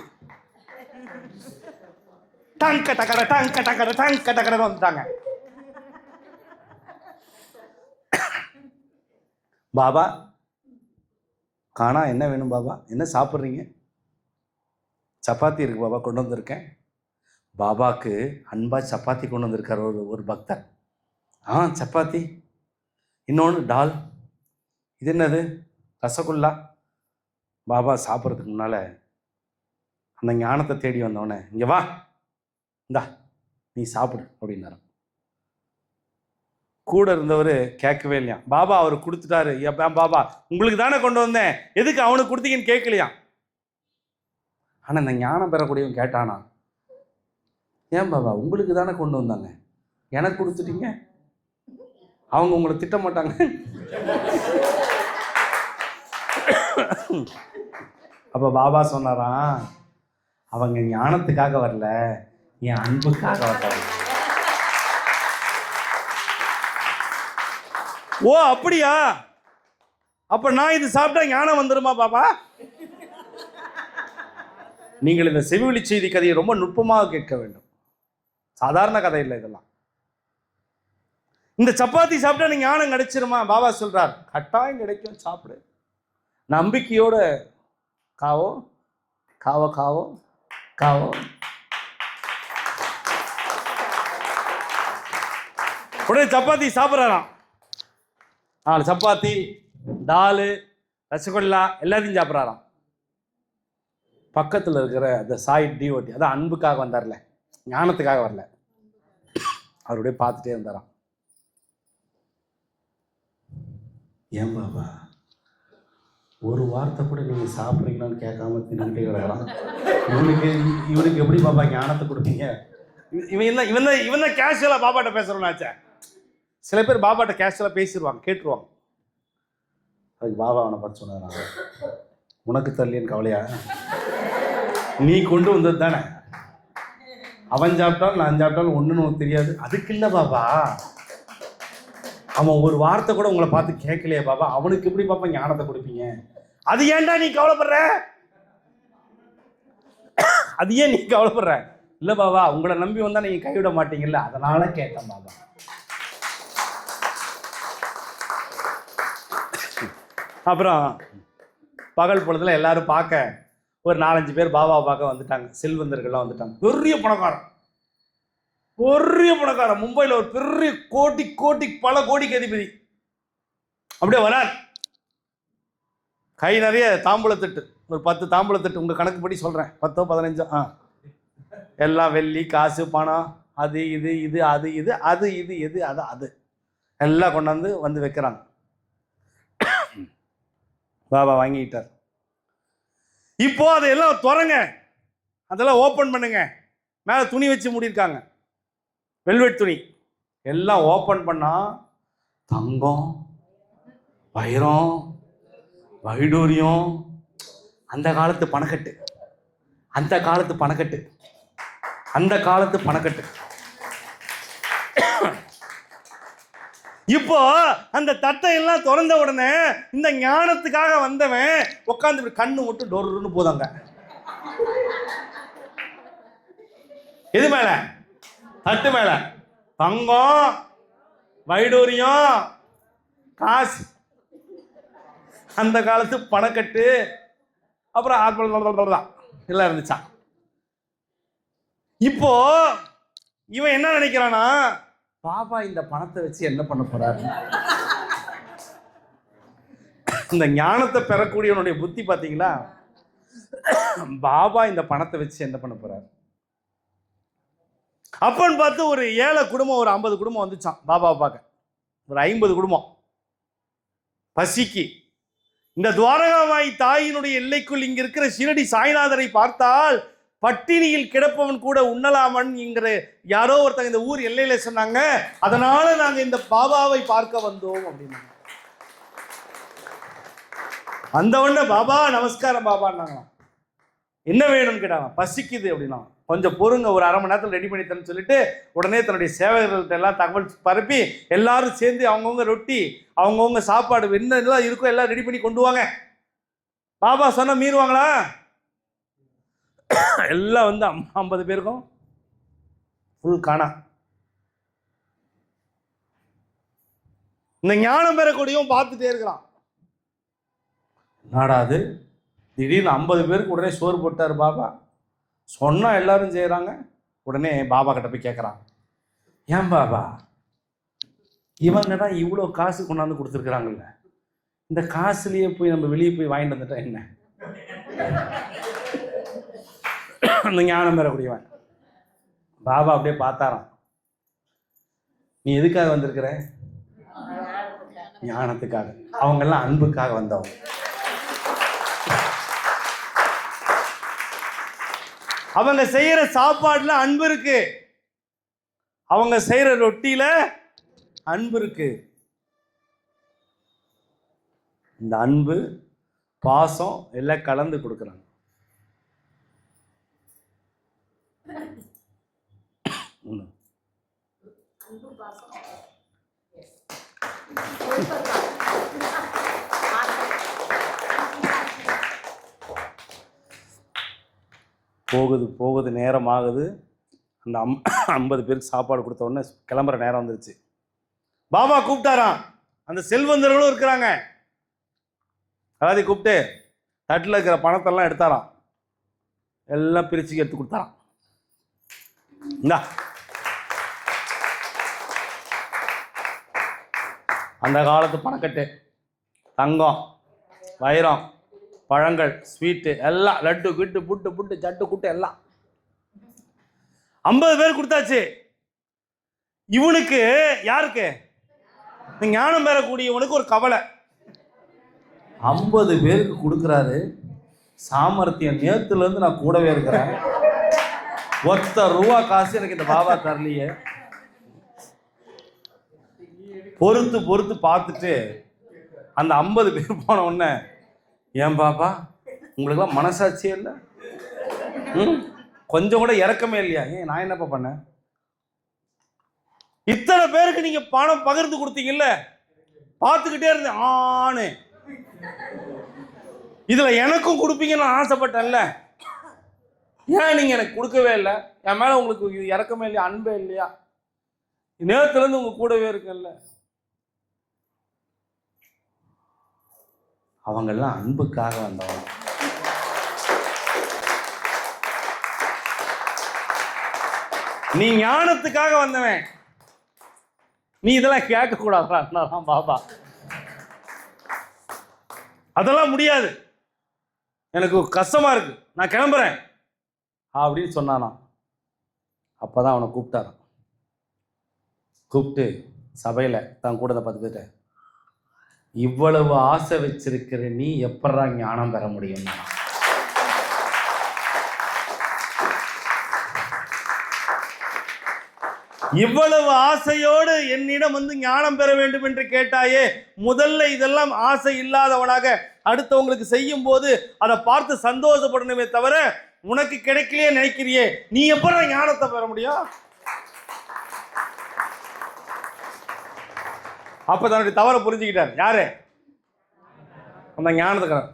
டங்க டக்கட டங்க டக்கட டங்க டக்கட வந்துட்டாங்க. பாபா காணா, என்ன வேணும் பாபா, என்ன சாப்பிட்றீங்க? சப்பாத்தி இருக்கு பாபா, கொண்டு வந்திருக்கேன். பாபாவுக்கு அன்பா சப்பாத்தி கொண்டு வந்திருக்கார் ஒரு பக்தர். சப்பாத்தி, இன்னொன்று டால், இது என்னது? ரசகுல்லா. பாபா சாப்பிட்றதுக்கு முன்னால் அந்த ஞானத்தை தேடி வந்தவனே, இங்கே வா, இந்தா நீ சாப்பிடு அப்படின்னாரு. கூட இருந்தவர் கேட்கவே இல்லையா. பாபா அவர் கொடுத்துட்டாரு. பாபா உங்களுக்கு தானே கொண்டு வந்தேன், எதுக்கு அவனுக்கு கொடுத்தீங்கன்னு கேட்கலையா. ஆனால் இந்த ஞானம் பெறக்கூடியவன் கேட்டானா, ஏன் பாபா உங்களுக்கு தானே கொண்டு வந்தாங்க, எனக்கு கொடுத்துட்டீங்க? அவங்க உங்களை திட்ட மாட்டாங்க? அப்போ பாபா சொன்னாராம், அவங்க ஞானத்துக்காக வரல, என் அன்புக்காக வர்றாங்க. ஓ அப்படியா? அப்ப நான் இது சாப்பிட்டா ஞானம் வந்துருமா பாபா? நீங்கள் இந்த செவிவழி செய்தி கதையை ரொம்ப நுட்பமாக கேட்க வேண்டும். சாதாரண கதை இல்லை இதெல்லாம். இந்த சப்பாத்தி சாப்பிட்டா நீங்க ஞானம் கிடைச்சிருமா? பாபா சொல்றார், கட்டாயம் கிடைக்கும், சாப்பிடு. நம்பிக்கையோட காவோ காவோ காவோ காவோ. உடனே சப்பாத்தி சாப்பிட்றாராம். 4 சப்பாத்தி, டாலு, ரசகுல்லா எல்லாத்தையும் சாப்பிட்றாராம். பக்கத்தில் இருக்கிற அந்த சாய் டிஓடி, அதான் அன்புக்காக வந்தார்ல, ஞானத்துக்காக வரல, அவருடைய பார்த்துட்டே இருந்தாராம். ஏன் பாபா ஒரு வார்த்தை கூட நீங்கள் சாப்பிட்றீங்களான்னு கேட்காம தின்னுட்டே கிடக்கலாம், இவனுக்கு எப்படி பாபா ஞானத்தை கொடுப்பீங்க? இவன் தான் கேஷுவலாக பாபாட்ட பேசுகிறோம்னாச்சே. சில பேர் பாபாட்ட கேஷுவலாக பேசிடுவாங்க, கேட்டுருவாங்க. அதுக்கு பாபா அவனை பார்த்து சொன்னாங்க, உனக்கு தள்ளியன்னு கவலையா, நீ கொண்டு வந்தது தானே, அவன் சாப்பிட்டாலும் நான் சாப்பிட்டாலும் ஒன்றுன்னு உனக்கு தெரியாது. அதுக்கு இல்லை பாபா, அவன் ஒரு வார்த்தை கூட உங்களை பார்த்து கேட்கலையே பாபா, அவனுக்கு எப்படி பாப்பா ஞானத்தை கொடுப்பீங்க? அது ஏன்டா நீ கவலைப்படுற? அது ஏன் நீ கவலைப்படுற? இல்லை பாபா, உங்களை நம்பி வந்தா நீங்க கைவிட மாட்டீங்கல்ல, அதனால கேட்டேன் பாபா. அப்புறம் பகல் பொழுதுல எல்லாரும் பார்க்க ஒரு 4-5 பேர் பாபா பார்க்க வந்துட்டாங்க. செல்வந்தர்கள்லாம் வந்துட்டாங்க. பெரிய பணக்காரன், மும்பையில் ஒரு பெரிய கோடி பல கோடிக்கு அதிபதி. அப்படியே வரார், கை நிறைய தாம்பூலத்தட்டு, ஒரு 10 தாம்பூலத்தட்டு, உங்க கணக்குப்படி சொல்றேன், 10 15 எல்லாம் வெள்ளி காசு பணம், அது இது இது அது இது அது இது எது அது அது எல்லாம் கொண்டாந்து வந்து வைக்கிறாங்க. பாபா வாங்கிட்டார். இப்போ அதையெல்லாம் திறங்க, அதெல்லாம் ஓப்பன் பண்ணுங்க. மேலே துணி வச்சு மூடியிருக்காங்க, வெல்வெட் துணி. எல்லாம் ஓப்பன் பண்ணா தங்கம், வைரம், வைடூரியம், அந்த காலத்து பணக்கட்டு, அந்த காலத்து பணக்கட்டு, அந்த காலத்து பணக்கட்டு. இப்போ அந்த தட்டை எல்லாம் திறந்த உடனே இந்த ஞானத்துக்காக வந்தவன் உட்காந்து கண்ணு மட்டும் டொருன்னு போதாங்க. எது மேல? தட்டு மேல தங்கம், வைடூரியம், காசு, அந்த காலத்து பணக்கட்டு, அப்புறம் எல்லாம் இருந்துச்சான். இப்போ இவன் என்ன நினைக்கிறானா, பாபா இந்த பணத்தை வச்சு என்ன பண்ண போறாரு? இந்த ஞானத்தை பெறக்கூடியவனுடைய புத்தி பாத்தீங்களா, பாபா இந்த பணத்தை வச்சு என்ன பண்ண போறாரு? அப்பன்னு பார்த்து ஒரு 7 குடும்பம், ஒரு 50 குடும்பம் வந்துச்சான் பாபாவை பார்க்க. ஒரு 50 குடும்பம் பசிக்கு. இந்த துவாரகாமாய் தாயினுடைய எல்லைக்குள் இங்க இருக்கிற ஷிரடி சாய்நாதரை பார்த்தால் பட்டினியில் கிடப்பவன் கூட உண்ணலாமன் என்கிற யாரோ ஒருத்தங்க இந்த ஊர் எல்லையில சொன்னாங்க. அதனால நாங்க இந்த பாபாவை பார்க்க வந்தோம் அப்படின்னாங்க. அந்த உடனே பாபா நமஸ்காரம் பாபான்னாங்களாம். என்ன வேணும்னு கேட்டாங்க. பசிக்குது அப்படின்னா. கொஞ்சம் பொறுங்க, ஒரு அரை மணி நேரத்தில் ரெடி பண்ணி தரேன்னு சொல்லிட்டு உடனே தன்னுடைய சேவகர்கள்ட்ட எல்லாம் தகவல் பரப்பி எல்லாரும் சேர்ந்து அவங்கவுங்க ரொட்டி, அவங்கவுங்க சாப்பாடு என்னெல்லாம் இருக்கோ எல்லாம் ரெடி பண்ணி கொண்டு வாங்க. பாபா சொன்ன மீறுவாங்களா? எல்லாம் வந்து 50 பேருக்கும் ஃபுல் காணா. இந்த ஞானம் பெறக்கூடியவன் பார்த்துட்டே இருக்கிறான். நாடாது திடீர்னு 50 பேருக்கு உடனே சோறு போட்டார் பாபா. சொன்னா எல்லாரும் செய்யறாங்க. உடனே பாபா கிட்ட போய் கேட்கறான், ஏன் பாபா இவங்க தான் இவ்வளோ காசு கொண்டாந்து கொடுத்துருக்குறாங்கல்ல, இந்த காசுலயே போய் நம்ம வெளியே போய் வாங்கிட்டு வந்துட்டா என்ன? அந்த ஞானம் பெறக்கூடியவன் பாபா அப்படியே பார்த்தாராம். நீ எதுக்காக வந்திருக்கிற? ஞானத்துக்காக. அவங்க எல்லாம் அன்புக்காக வந்தவங்க. அவங்க செய்யற சாப்பாடுல அன்பு இருக்கு, அவங்க செய்யற ரொட்டியில அன்பு இருக்கு. இந்த அன்பு பாசம் எல்லாம் கலந்து கொடுக்குறாங்க. போகுது நேரம் ஆகுது. அந்த 50 பேருக்கு சாப்பாடு கொடுத்த உடனே கிளம்புற நேரம் வந்துருச்சு. பாபா கூப்பிட்டாராம். அந்த செல்வந்தர்களும் இருக்கிறாங்க. எல்லாத்தையும் கூப்பிட்டு தட்டில் இருக்கிற பணத்தெல்லாம் எடுத்தாராம். எல்லாம் பிரிச்சு எடுத்து கொடுத்தாராம். இந்தா, அந்த காலத்து பணக்கட்டு, தங்கம், வைரம், பழங்கள், ஸ்வீட்டு எல்லாம், லட்டு கிட்டு புட்டு புட்டு சட்டு குட்டு எல்லாம் 50 பேர் கொடுத்தாச்சு. இவனுக்கு, யாருக்கு? ஞானம் பெறக்கூடியவனுக்கு ஒரு கவலை. 50 பேருக்கு கொடுக்குறாரு. சாமர்த்தியம், நேத்துல இருந்து நான் கூடவே இருக்கிறேன், ₹1 காசு எனக்கு இந்த பாபா தரலையே. பொறுத்து பார்த்துட்டு அந்த 50 பேர் போன உடனே, ஏன் பாபா உங்களுக்குலாம் மனசாட்சியே இல்லை? கொஞ்சம் கூட இறக்கமே இல்லையா? ஏன் நான் என்னப்பா பண்ணேன்? இத்தனை பேருக்கு நீங்க பணம் பகிர்ந்து கொடுத்தீங்கல்ல, பார்த்துக்கிட்டே இருந்தேன் ஆனு. இதுல எனக்கும் கொடுப்பீங்கன்னு ஆசைப்பட்டேன்ல, ஏன் நீங்க எனக்கு கொடுக்கவே இல்லை? என் மேல உங்களுக்கு இறக்கமே இல்லையா, அன்பே இல்லையா? நேரத்துல இருந்து உங்க கூடவே இருக்குல்ல. அவங்க எல்லாம் அன்புக்காக வந்தவங்க. நீ ஞானத்துக்காக வந்தவன், நீ இதெல்லாம் கேட்க கூடாதா பாபா? அதெல்லாம் முடியாது, எனக்கு கஷ்டமா இருக்கு, நான் கிளம்புறேன் அப்படின்னு சொன்னானா. அப்பதான் அவனை கூப்பிட்டாரான். கூப்பிட்டு சபையில தான் கூட 10 பேர்ட்ட, இவ்வளவு ஆசை வச்சிருக்கிற நீ எப்படா ஞானம் பெற முடியும்? இவ்வளவு ஆசையோடு என்னிடம் வந்து ஞானம் பெற வேண்டும் என்று கேட்டாயே, முதல்ல இதெல்லாம் ஆசை இல்லாதவனாக அடுத்தவங்களுக்கு செய்யும் போது அதை பார்த்து சந்தோஷப்படணுமே தவிர, உனக்கு கிடைக்கலையே நினைக்கிறியே, நீ எப்படா ஞானத்தை பெற முடியும்? அப்ப தன்னுடைய தவறை புரிஞ்சுக்கிட்டார். யாரு? அந்த ஞானத்துக்காரன்.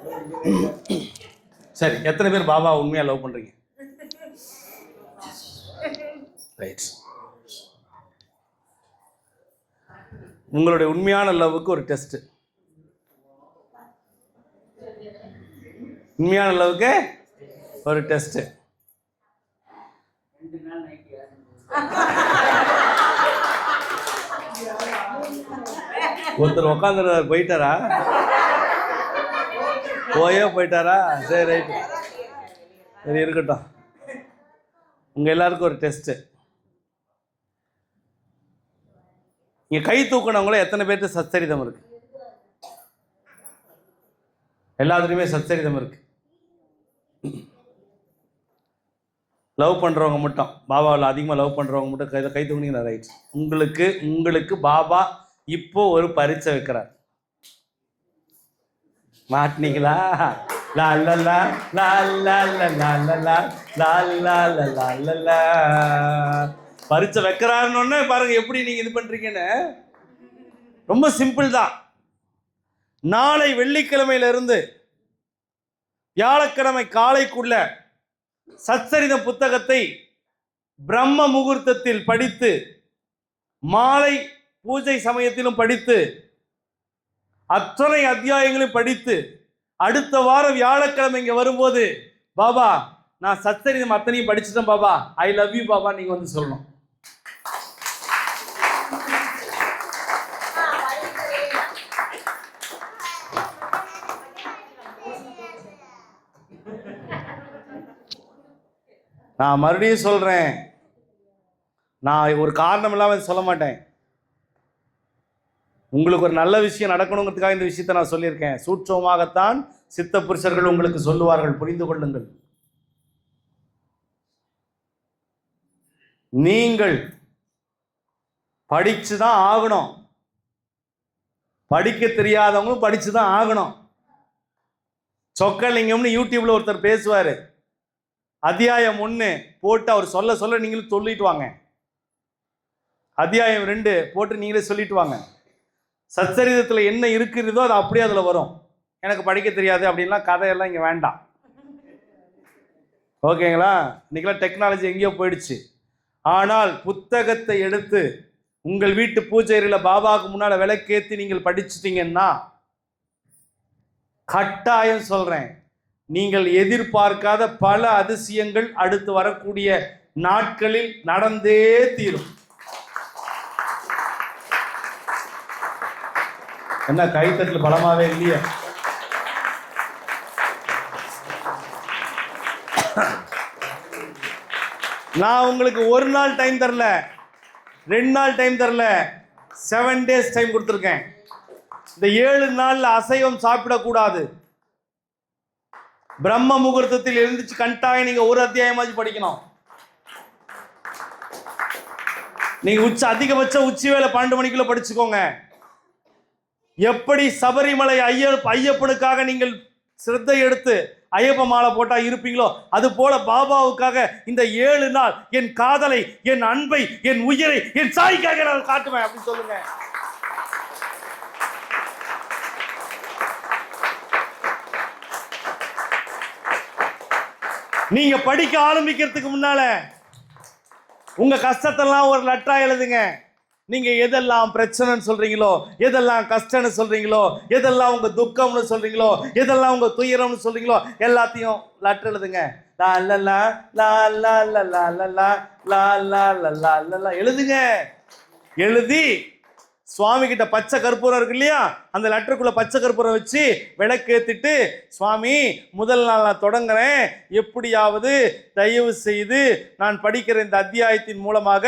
சரி, எத்தனை பேர் பாபா உண்மையா லவ் பண்றீங்க? ரைட். உங்களுடைய உண்மையான லவ்வுக்கு ஒரு டெஸ்ட். உண்மையான லவ்வுக்கு ஒரு டெஸ்ட். ஒருத்தர் உட்காந்து போயிட்டாரா? போயிட்டாரா? சரி, ரைட்டு, சரி, இருக்கட்டும். உங்க எல்லாருக்கும் ஒரு டெஸ்ட். நீங்க கை தூக்கினவங்கள எத்தனை பேருக்கு சச்சரிதம் இருக்கு? எல்லாத்துலேயுமே சச்சரிதம் இருக்கு. லவ் பண்ணுறவங்க மட்டும், பாபாவில் அதிகமாக லவ் பண்ணுறவங்க மட்டும் கை தூக்குனீங்களா? ரைட். உங்களுக்கு பாபா இப்போ ஒரு பரீட்சை வைக்கிறார். மாட்டினீங்களா? பரீட்சை வைக்கிறாருன்னு பாருங்க எப்படி நீங்க இது பண்றீங்கன்னு. ரொம்ப சிம்பிள் தான். நாளை வெள்ளிக்கிழமையில இருந்து வியாழக்கிழமை காலைக்குள்ள சச்சரித புத்தகத்தை பிரம்ம முகூர்த்தத்தில் படித்து, மாலை பூஜை சமயத்திலும் படித்து, அத்தனை அத்தியாயங்களையும் படித்து, அடுத்த வாரம் வியாழக்கிழமை இங்க வரும்போது, பாபா நான் சச்சரிதம் அத்தனையும் படிச்சுட்டேன் Baba, I love you Baba, நீங்க வந்து சொல்லணும். நான் மறுபடியும் சொல்றேன், நான் ஒரு காரணம் இல்லாமல் சொல்ல மாட்டேன். உங்களுக்கு ஒரு நல்ல விஷயம் நடக்கணுங்கிறதுக்காக இந்த விஷயத்தை நான் சொல்லியிருக்கேன். சூட்சமாகத்தான் சித்த புருஷர்கள் உங்களுக்கு சொல்லுவார்கள், புரிந்து கொள்ளுங்கள். நீங்கள் படிச்சுதான் ஆகணும். படிக்க தெரியாதவங்களும் படிச்சுதான் ஆகணும். சொக்கலிங்கம்னு யூடியூப்ல ஒருத்தர் பேசுவாரு. அத்தியாயம் 1 போட்டு அவர் சொல்ல நீங்களும் சொல்லிட்டு வாங்க. அத்தியாயம் 2 போட்டு நீங்களே சொல்லிட்டு வாங்க. சச்சரிதத்தில் என்ன இருக்கிறதோ அது அப்படியே அதில் வரும். எனக்கு படிக்க தெரியாது அப்படின்லாம் கதையெல்லாம் இங்கே வேண்டாம். ஓகேங்களா? இன்னைக்கெல்லாம் டெக்னாலஜி எங்கேயோ போயிடுச்சு. ஆனால் புத்தகத்தை எடுத்து உங்கள் வீட்டு பூஜையில் பாபாவுக்கு முன்னால் விளக்கேற்றி நீங்கள் படிச்சிட்டீங்கன்னா, கட்டாயம் சொல்றேன், நீங்கள் எதிர்பார்க்காத பல அதிசயங்கள் அடுத்து வரக்கூடிய நாட்களில் நடந்தே தீரும். என்ன கைத்தட்டில் பலமாவே இல்லையா? நான் உங்களுக்கு ஒரு நாள் டைம் தரல, 2 நாள் டைம் தரல, 7 டேஸ் டைம் கொடுத்துருக்கேன். இந்த 7 நாள்ல அசைவம் சாப்பிடக்கூடாது. பிரம்ம முகூர்த்தத்தில் எழுந்துச்சு கண்டாயம் நீங்க ஒரு அத்தியாயமாச்சு படிக்கணும். நீங்க அதிகபட்ச உச்சி வேலை 12 மணிக்குள்ள படிச்சுக்கோங்க. எப்படி சபரிமலை ஐயப்பனுக்காக நீங்கள் சிரத்தை எடுத்து ஐயப்ப மாலை போட்டா இருப்பீங்களோ, அது போல பாபாவுக்காக இந்த 7 நாள் என் காதலை, என் அன்பை, என் உயிரை, என் சாய்க்காக நான் காட்டுவேன் அப்படின்னு சொல்லுங்க. நீங்க படிக்க ஆரம்பிக்கிறதுக்கு முன்னால உங்க கஷ்டத்தெல்லாம் ஒரு லெட்டரா எழுதுங்க. நீங்க எதெல்லாம் பிரச்சனைன்னு சொல்றீங்களோ, எதெல்லாம் கஷ்டம்னு சொல்றீங்களோ, எதெல்லாம் உங்க துக்கம்னு சொல்றீங்களோ, எதெல்லாம் உங்க துயரம்னு சொல்றீங்களோ, எல்லாத்தையும் லெட்டர் எழுதுங்க. எழுதுங்க. எழுதி சுவாமி கிட்ட பச்சை கற்பூரம் இருக்கு இல்லையா, அந்த லெட்டருக்குள்ள பச்சை கற்பூரம் வச்சு விளக்கேத்திட்டு, சுவாமி முதல் நாள் நான் தொடங்குறேன், எப்படியாவது தயவு செய்து நான் படிக்கிற இந்த அத்தியாயத்தின் மூலமாக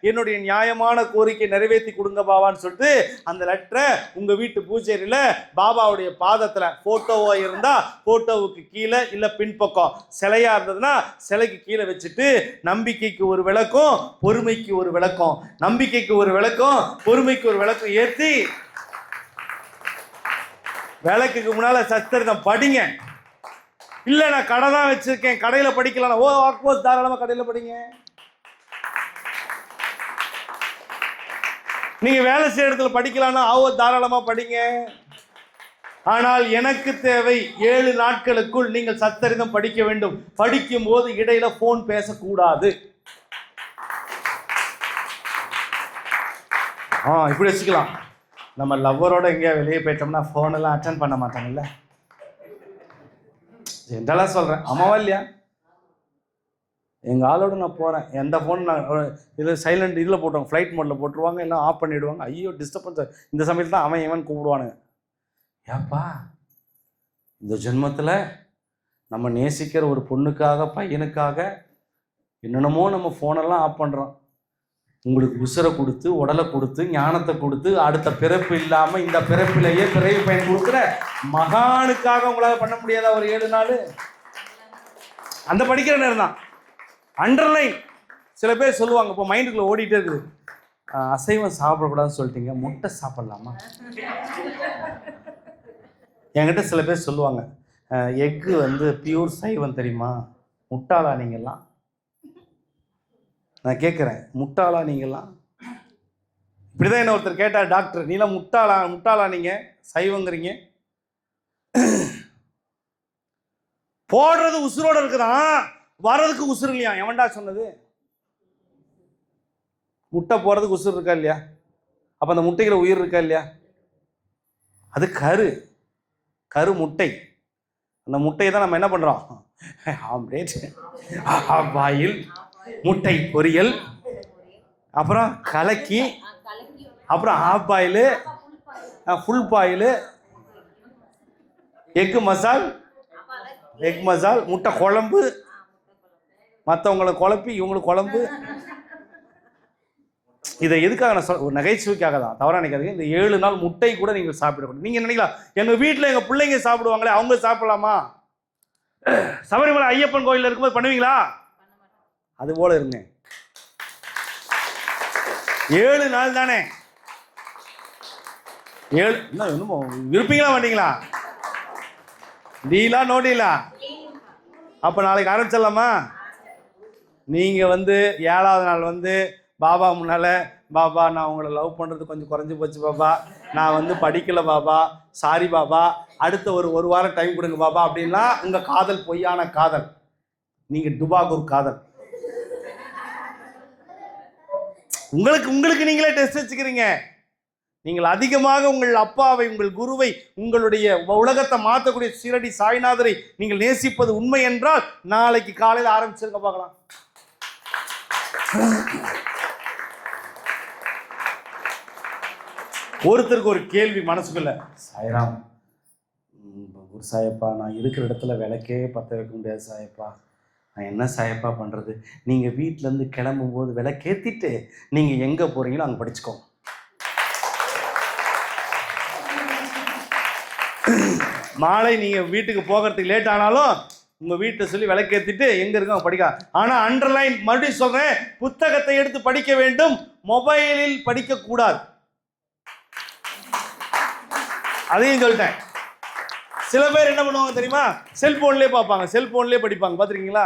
என்னுடைய நியாயமான கோரிக்கை நிறைவேற்றி கொடுங்க பாபான்னு சொல்லிட்டு அந்த லெட்டரை உங்க வீட்டு பூஜையில பாபாவுடைய பாதத்துல, போட்டோவா இருந்தா போட்டோவுக்கு கீழே, இல்ல பின்பக்கம் சிலையா இருந்ததுன்னா சிலைக்கு கீழே வச்சுட்டு, நம்பிக்கைக்கு ஒரு விளக்கம், பொறுமைக்கு ஒரு விளக்கம், நம்பிக்கைக்கு ஒரு விளக்கம், பொறுமைக்கு ஒரு விளக்கம் ஏத்தி விளக்குக்கு முன்னால சச்சரிதம் படிங்க. இல்ல நான் கடை தான் வச்சிருக்கேன், கடையில படிக்கலாம், தாராளமா கடையில படிங்க. நீங்க வேலை செய்யற இடத்துல படிக்கலாம்னா தாராளமா படிங்க. ஆனால் எனக்கு தேவை 7 நாட்களுக்குள் நீங்கள் சச்சரிதம் படிக்க வேண்டும். படிக்கும் போது இடையில போன் பேசக்கூடாது. இப்படி வச்சுக்கலாம். நம்ம லவ்வரோட எங்கேயா வெளியே போயிட்டோம்னா போன் எல்லாம் அட்டன் பண்ண மாட்டாங்கல்ல. ஜென்ரலாக சொல்றேன், ஆமாவா இல்லையா? எங்கள் ஆளோட நான் போகிறேன், எந்த ஃபோன் நான் இதில் சைலண்ட் இதில் போட்டுவாங்க, ஃப்ளைட் மோடில் போட்டுருவாங்க, எல்லாம் ஆஃப் பண்ணிவிடுவாங்க. ஐயோ டிஸ்டர்பன்ஸ். இந்த சமயத்தில் தான் அவன் கூப்பிடுவானுங்க. ஏப்பா இந்த ஜென்மத்தில் நம்ம நேசிக்கிற ஒரு பொண்ணுக்காக பையனுக்காக என்னென்னமோ நம்ம ஃபோனெல்லாம் ஆஃப் பண்ணுறோம். உங்களுக்கு உசுரை கொடுத்து உடலை கொடுத்து ஞானத்தை கொடுத்து அடுத்த பிறப்பு இல்லாமல் இந்த பிறப்பிலேயே பிறவி பயன் கொடுக்குற மகானுக்காக உங்களால் பண்ண முடியாதா ஒரு 7 நாள்? அந்த படிக்கிற நேரம் தான். அண்டர்லைன். சில பேர் சொல்லுவாங்க, இப்போ மைண்டுக்குள்ள ஓடிட்டே இருக்குது, அசைவம் சாப்பிடக்கூடாதுன்னு சொல்லிட்டீங்க, முட்டை சாப்பிடலாமா? என்கிட்ட சில பேர் சொல்லுவாங்க, எக்கு பியூர் சைவம் தெரியுமா? முட்டாளா நீங்கள்லாம்? நான் கேட்குறேன், முட்டாளா நீங்கள்லாம்? இப்படிதான் என்ன ஒருத்தர் கேட்டார், டாக்டர் நீலாம் முட்டாளா நீங்கள் சைவங்கிறீங்க? போடுறது உசுரோட இருக்குதான், வர்றதுக்கு உசுறு இல்லையா? எவன்டா சொன்னது? முட்டை போடுறதுக்கு உசுறு இருக்கா இல்லையா? அப்போ அந்த முட்டைகளை உயிர் இருக்கா இல்லையா? அது கரு முட்டை. அந்த முட்டையை தான் நம்ம என்ன பண்ணுறோம்? ஆம்லேட், பாயில், முட்டை பொரியல், அப்புறம் கலக்கி, அப்புறம் half boil, full boil, egg மசால், முட்டை குழம்பு, மற்றவங்களை குழப்பி இவங்களுக்கு குழம்பு. இதை எதுக்காக நான் ஒரு நகைச்சுவைக்காக தான், தவறாக நினைக்காதீங்க. இந்த 7 நாள் முட்டை கூட நீங்கள் சாப்பிடக்கூடாது. நீங்கள் நினைக்கலாம், எங்கள் வீட்டில் எங்கள் பிள்ளைங்க சாப்பிடுவாங்களே, அவங்க சாப்பிடலாமா? சபரிமலை ஐயப்பன் கோயிலில் இருக்கும்போது பண்ணுவீங்களா? அது போல இருங்க. 7 நாள் தானே. 7 விருப்பீங்களா மாட்டீங்களா? டீலா நோ டீலா? அப்போ நாளைக்கு ஆரம்பிச்சிடலாமா? நீங்கள் 7ஆவது நாள் பாபா முன்னால், பாபா நான் உங்களை லவ் பண்ணுறது கொஞ்சம் குறைஞ்சி போச்சு பாபா, நான் படிக்கலை பாபா, சாரி பாபா, அடுத்த ஒரு வாரம் டைம் கொடுங்க பாபா அப்படின்னா உங்கள் காதல் பொய்யான காதல். நீங்கள் டுபாகூர் காதல். உங்களுக்கு நீங்களே டெஸ்ட் வச்சுக்கிறீங்க. நீங்கள் அதிகமாக உங்கள் அப்பாவை, உங்கள் குருவை, உங்களுடைய உலகத்தை மாற்றக்கூடிய சீரடி சாய்நாதரை நீங்கள் நேசிப்பது உண்மை என்றால் நாளைக்கு காலையில் ஆரம்பிச்சிருங்க பார்க்கலாம். ஒருத்தருக்கு ஒரு கேள்வி மனசுக்குள்ள, சாய்ராம் ஒரு சாயப்பா, நான் இருக்கிற இடத்துல விளக்கே பற்ற வைக்க முடியாது சாயப்பா, நான் என்ன சாயப்பா பண்ணுறது? நீங்கள் வீட்டிலேருந்து கிளம்பும் போது விளக்கேற்றிட்டு நீங்கள் எங்கே போகிறீங்களோ அங்கே படிச்சுக்கோங்க. மாலை நீங்கள் வீட்டுக்கு போகிறதுக்கு லேட் ஆனாலும் உங்கள் வீட்டை சொல்லி விளக்கேற்றிட்டு எங்கே இருக்கோ அங்கே படிக்க. ஆனால் அண்டர்லைன், மறுபடியும் சொல்கிறேன், புத்தகத்தை எடுத்து படிக்க வேண்டும், மொபைலில் படிக்கக்கூடாது. அதையும் சொல்லிட்டேன். சில பேர் என்ன பண்ணுவாங்க தெரியுமா? செல்போன்லேயே பார்ப்பாங்க, செல்போன்லேயே படிப்பாங்க. பார்த்துருக்கீங்களா?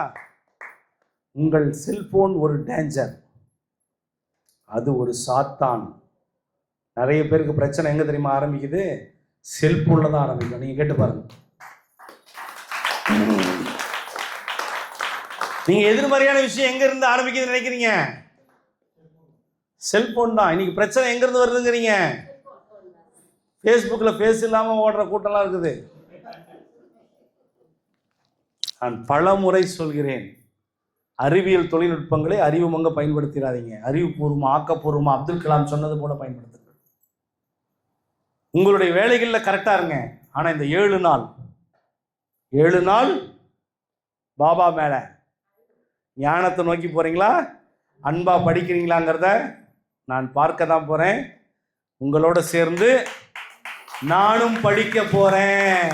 உங்கள் செல்போன் ஒரு டேஞ்சர், அது ஒரு சாத்தான். நிறைய பேருக்கு பிரச்சனை எங்கே தெரியுமா ஆரம்பிக்குது? செல்போனில் தான் ஆரம்பிக்கும். நீங்கள் கேட்டு பாருங்க. நீங்கள் எதிர்மறையான விஷயம் எங்கேருந்து ஆரம்பிக்குதுன்னு நினைக்கிறீங்க? செல்போன் தான். இன்னைக்கு பிரச்சனை எங்கேருந்து வருதுங்கிறீங்க? ஃபேஸ்புக்கில் ஃபேஸ் இல்லாமல் ஓடுற கூட்டம்லாம் இருக்குது. நான் பல முறை சொல்கிறேன், அறிவியல் தொழில்நுட்பங்களை அறிவுமங்க பயன்படுத்திடாதீங்க. அறிவுபூர்வமாக, ஆக்கப்பூர்வமாக அப்துல் கலாம் சொன்னது போல பயன்படுத்துங்க. உங்களுடைய வேலைகளில் கரெக்டாக இருங்க. ஆனால் இந்த 7 நாள் பாபா மேலே ஞானத்தை நோக்கி போகிறீங்களா, அன்பா படிக்கிறீங்களாங்கிறத நான் பார்க்க தான் போகிறேன். உங்களோட சேர்ந்து நானும் படிக்க போகிறேன்.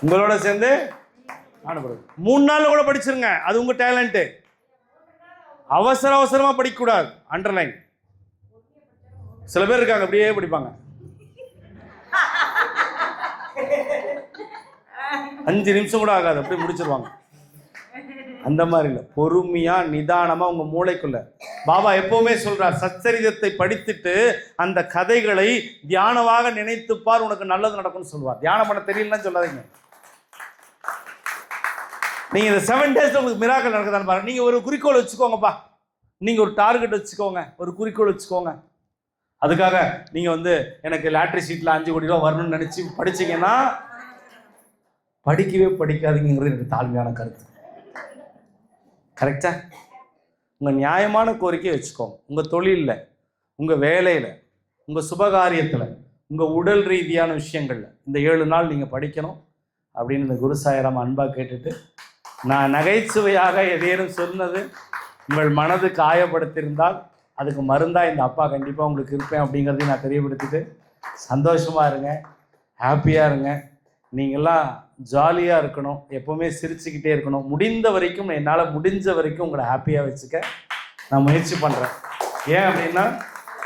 உங்களோட சேர்ந்து நானும் 3 நாள்ல கூட படிச்சிருங்க. அது உங்கள் டேலண்ட்டு. அவசரமாக படிக்கக்கூடாது. அண்டர்லைன். சில பேர் இருக்காங்க அப்படியே படிப்பாங்க. 5 நிமிஷம் கூட ஆகாது, அப்படியே முடிச்சிருவாங்க. அந்த மாதிரி இல்லை, பொறுமையாக நிதானமாக உங்கள் மூளைக்குள்ள. பாபா எப்போவுமே சொல்கிறார், சச்சரிதத்தை படித்துட்டு அந்த கதைகளை தியானமாக நினைத்துப்பார், உனக்கு நல்லது நடக்கும்னு சொல்லுவார். தியானம் பண்ண தெரியலன்னு சொல்லாதீங்க. நீங்கள் இந்த 7 days உங்களுக்கு மிராக்கள் நடக்குதான்னு பாருங்க. நீங்கள் ஒரு குறிக்கோள் வச்சுக்கோங்கப்பா, நீங்கள் ஒரு டார்கெட் வச்சுக்கோங்க, ஒரு குறிக்கோள் வச்சுக்கோங்க. அதுக்காக நீங்கள் எனக்கு லாட்ரி சீட்டில் 5 கோடி ரூபா வரணும்னு நினச்சி படிச்சிங்கன்னா படிக்கவே படிக்காதீங்கிறது எனக்கு தாழ்மையான கருத்து. கரெக்டா? உங்கள் நியாயமான கோரிக்கையை வச்சுக்கோங்க. உங்கள் தொழிலில், உங்கள் வேலையில், உங்கள் சுபகாரியத்தில், உங்கள் உடல் ரீதியான விஷயங்களில் இந்த 7 நாள் நீங்கள் படிக்கணும் அப்படின்னு இந்த குரு சாய்ராம் அன்பாக கேட்டுட்டு, நான் நகைச்சுவையாக எதேனும் சொன்னது உங்கள் மனது காயப்படுத்தியிருந்தால் அதுக்கு மருந்தாக இந்த அப்பா கண்டிப்பாக உங்களுக்கு இருப்பேன் அப்படிங்கிறதையும் நான் தெரியப்படுத்திட்டு, சந்தோஷமாக இருங்க, ஹாப்பியாக இருங்க. நீங்கள்லாம் ஜாலியாக இருக்கணும், எப்போவுமே சிரிச்சுக்கிட்டே இருக்கணும். முடிந்த வரைக்கும், என்னால் முடிஞ்ச வரைக்கும் உங்களை ஹாப்பியாக வச்சுக்க நான் முயற்சி பண்ணுறேன். ஏன் அப்படின்னா,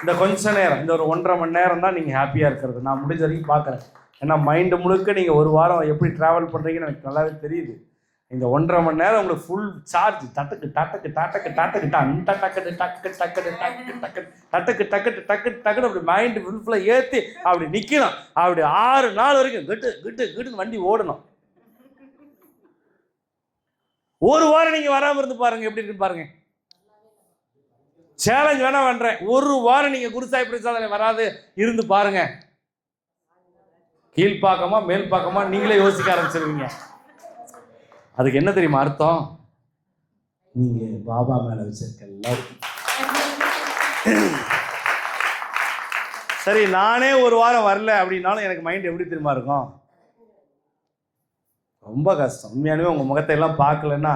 இந்த கொஞ்ச நேரம், இந்த ஒரு 1.5 மணி நேரம் தான் நீங்கள் ஹாப்பியாக இருக்கிறது நான் முடிஞ்ச வரைக்கும் பார்க்குறேன். ஏன்னா மைண்டு முழுக்க நீங்கள் ஒரு வாரம் எப்படி ட்ராவல் பண்ணுறீங்கன்னு எனக்கு நல்லாவே தெரியுது. இந்த 1.5 மணி நேரம் உங்களுக்கு ஃபுல் சார்ஜ், டக்கு டக்கு டக்கு டக்கு டன் டக்கு டக்கு டக்கு டக்கு டக்கு டக்கு டக்கு டக்கு டக்குன்னு அப்படி மைண்டு ஃபுல்லாக ஏற்றி அப்படி நிற்கணும். அப்படி 6 நாள் வரைக்கும் கிட்டு கிட்டு கிட்டுன்னு வண்டி ஓடணும். ஒரு வாரம் நீங்கள் வராமல் இருந்து பாருங்க, எப்படி இருக்குன்னு பாருங்க. சேலஞ்ச் வேணா பண்றேன், ஒரு வாரம் நீங்க குருசாய் பிரசாதம் வராது இருந்து பாருங்க, கீழ்பாக்கமா மேல் பாக்கமா நீங்களே யோசிக்க ஆரம்பிச்சிருவீங்க. அதுக்கு என்ன தெரியுமா அர்த்தம்? நீங்க பாபா மேல வச்சிருக்க எல்லாருக்கும். சரி, நானே ஒரு வாரம் வரல அப்படின்னாலும் எனக்கு மைண்ட் எப்படி தெரியுமா இருக்கும்? ரொம்ப கஷ்டம். உண்மையானவே உங்க முகத்தை எல்லாம் பார்க்கலன்னா,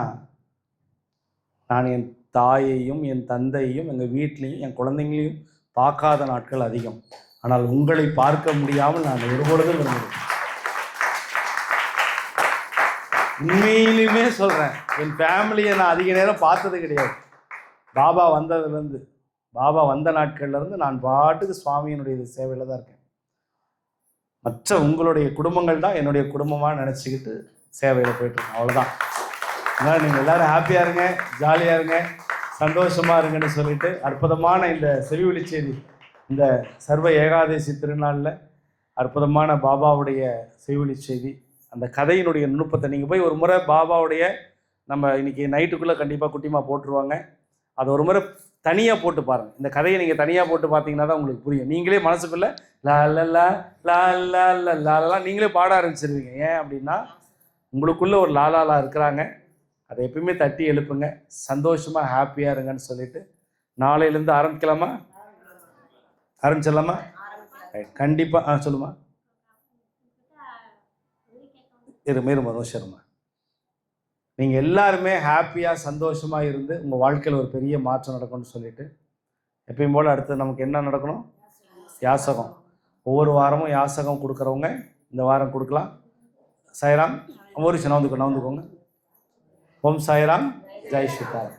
நான் என் தாயையும் என் தந்தையையும் எங்கள் வீட்லேயும் என் குழந்தைங்களையும் பார்க்காத நாட்கள் அதிகம். ஆனால் உங்களை பார்க்க முடியாமல் நான் ஒருபொழுதும் இருந்தேன். உண்மையிலுமே சொல்கிறேன், என் ஃபேமிலியை நான் அதிக நேரம் பார்த்தது கிடையாது. பாபா வந்ததுலேருந்து, பாபா வந்த நாட்கள்லேருந்து நான் பாட்டுக்கு சுவாமியினுடைய சேவையில் தான் இருக்கேன். மற்ற உங்களுடைய குடும்பங்கள் தான் என்னுடைய குடும்பமாக நினச்சிக்கிட்டு சேவையில் போயிட்டுருக்கேன், அவ்வளோதான். அதனால் நீங்கள் எல்லோரும் ஹாப்பியாக இருங்க, ஜாலியாக இருங்க, சந்தோஷமாக இருங்கன்னு சொல்லிட்டு, அற்புதமான இந்த செவிவழி செய்தி, இந்த சர்வ ஏகாதசி திருநாளில் அற்புதமான பாபாவுடைய செவிவழி செய்தி, அந்த கதையினுடைய நுணுப்பத்தை நீங்கள் போய் ஒரு முறை பாபாவுடைய, நம்ம இன்றைக்கி நைட்டுக்குள்ளே கண்டிப்பாக குட்டிமா போட்டுருவாங்க, அதை ஒரு முறை தனியாக போட்டு பாருங்கள். இந்த கதையை நீங்கள் தனியாக போட்டு பார்த்தீங்கன்னா தான் உங்களுக்கு புரியும். நீங்களே மனசுக்குள்ளே லா லா லா லா லா லா லா நீங்களே பாட ஆரம்பிச்சிருவீங்க. ஏன் அப்படின்னா, உங்களுக்குள்ளே ஒரு லாலாலா இருக்கிறாங்க. அதை எப்பயுமே தட்டி எழுப்புங்க, சந்தோஷமாக ஹாப்பியாக இருங்கன்னு சொல்லிட்டு, நாளையிலேருந்து ஆரம்பிக்கலாமா? ஆரம்பிச்சிடலாமா? கண்டிப்பாக. சொல்லுமா. இருமா ரோஷர்மா, நீங்கள் எல்லாருமே ஹாப்பியாக சந்தோஷமாக இருந்து உங்கள் வாழ்க்கையில் ஒரு பெரிய மாற்றம் நடக்கும்னு சொல்லிட்டு, எப்பயும் போல் அடுத்து நமக்கு என்ன நடக்கணும்? யாசகம். ஒவ்வொரு வாரமும் யாசகம் கொடுக்குறவங்க இந்த வாரம் கொடுக்கலாம். சாய்ராம், ஒரு நவுந்துக்கோங்க. ஓம் சாய்ராம், ஜெய் ஸ்ரீராம்.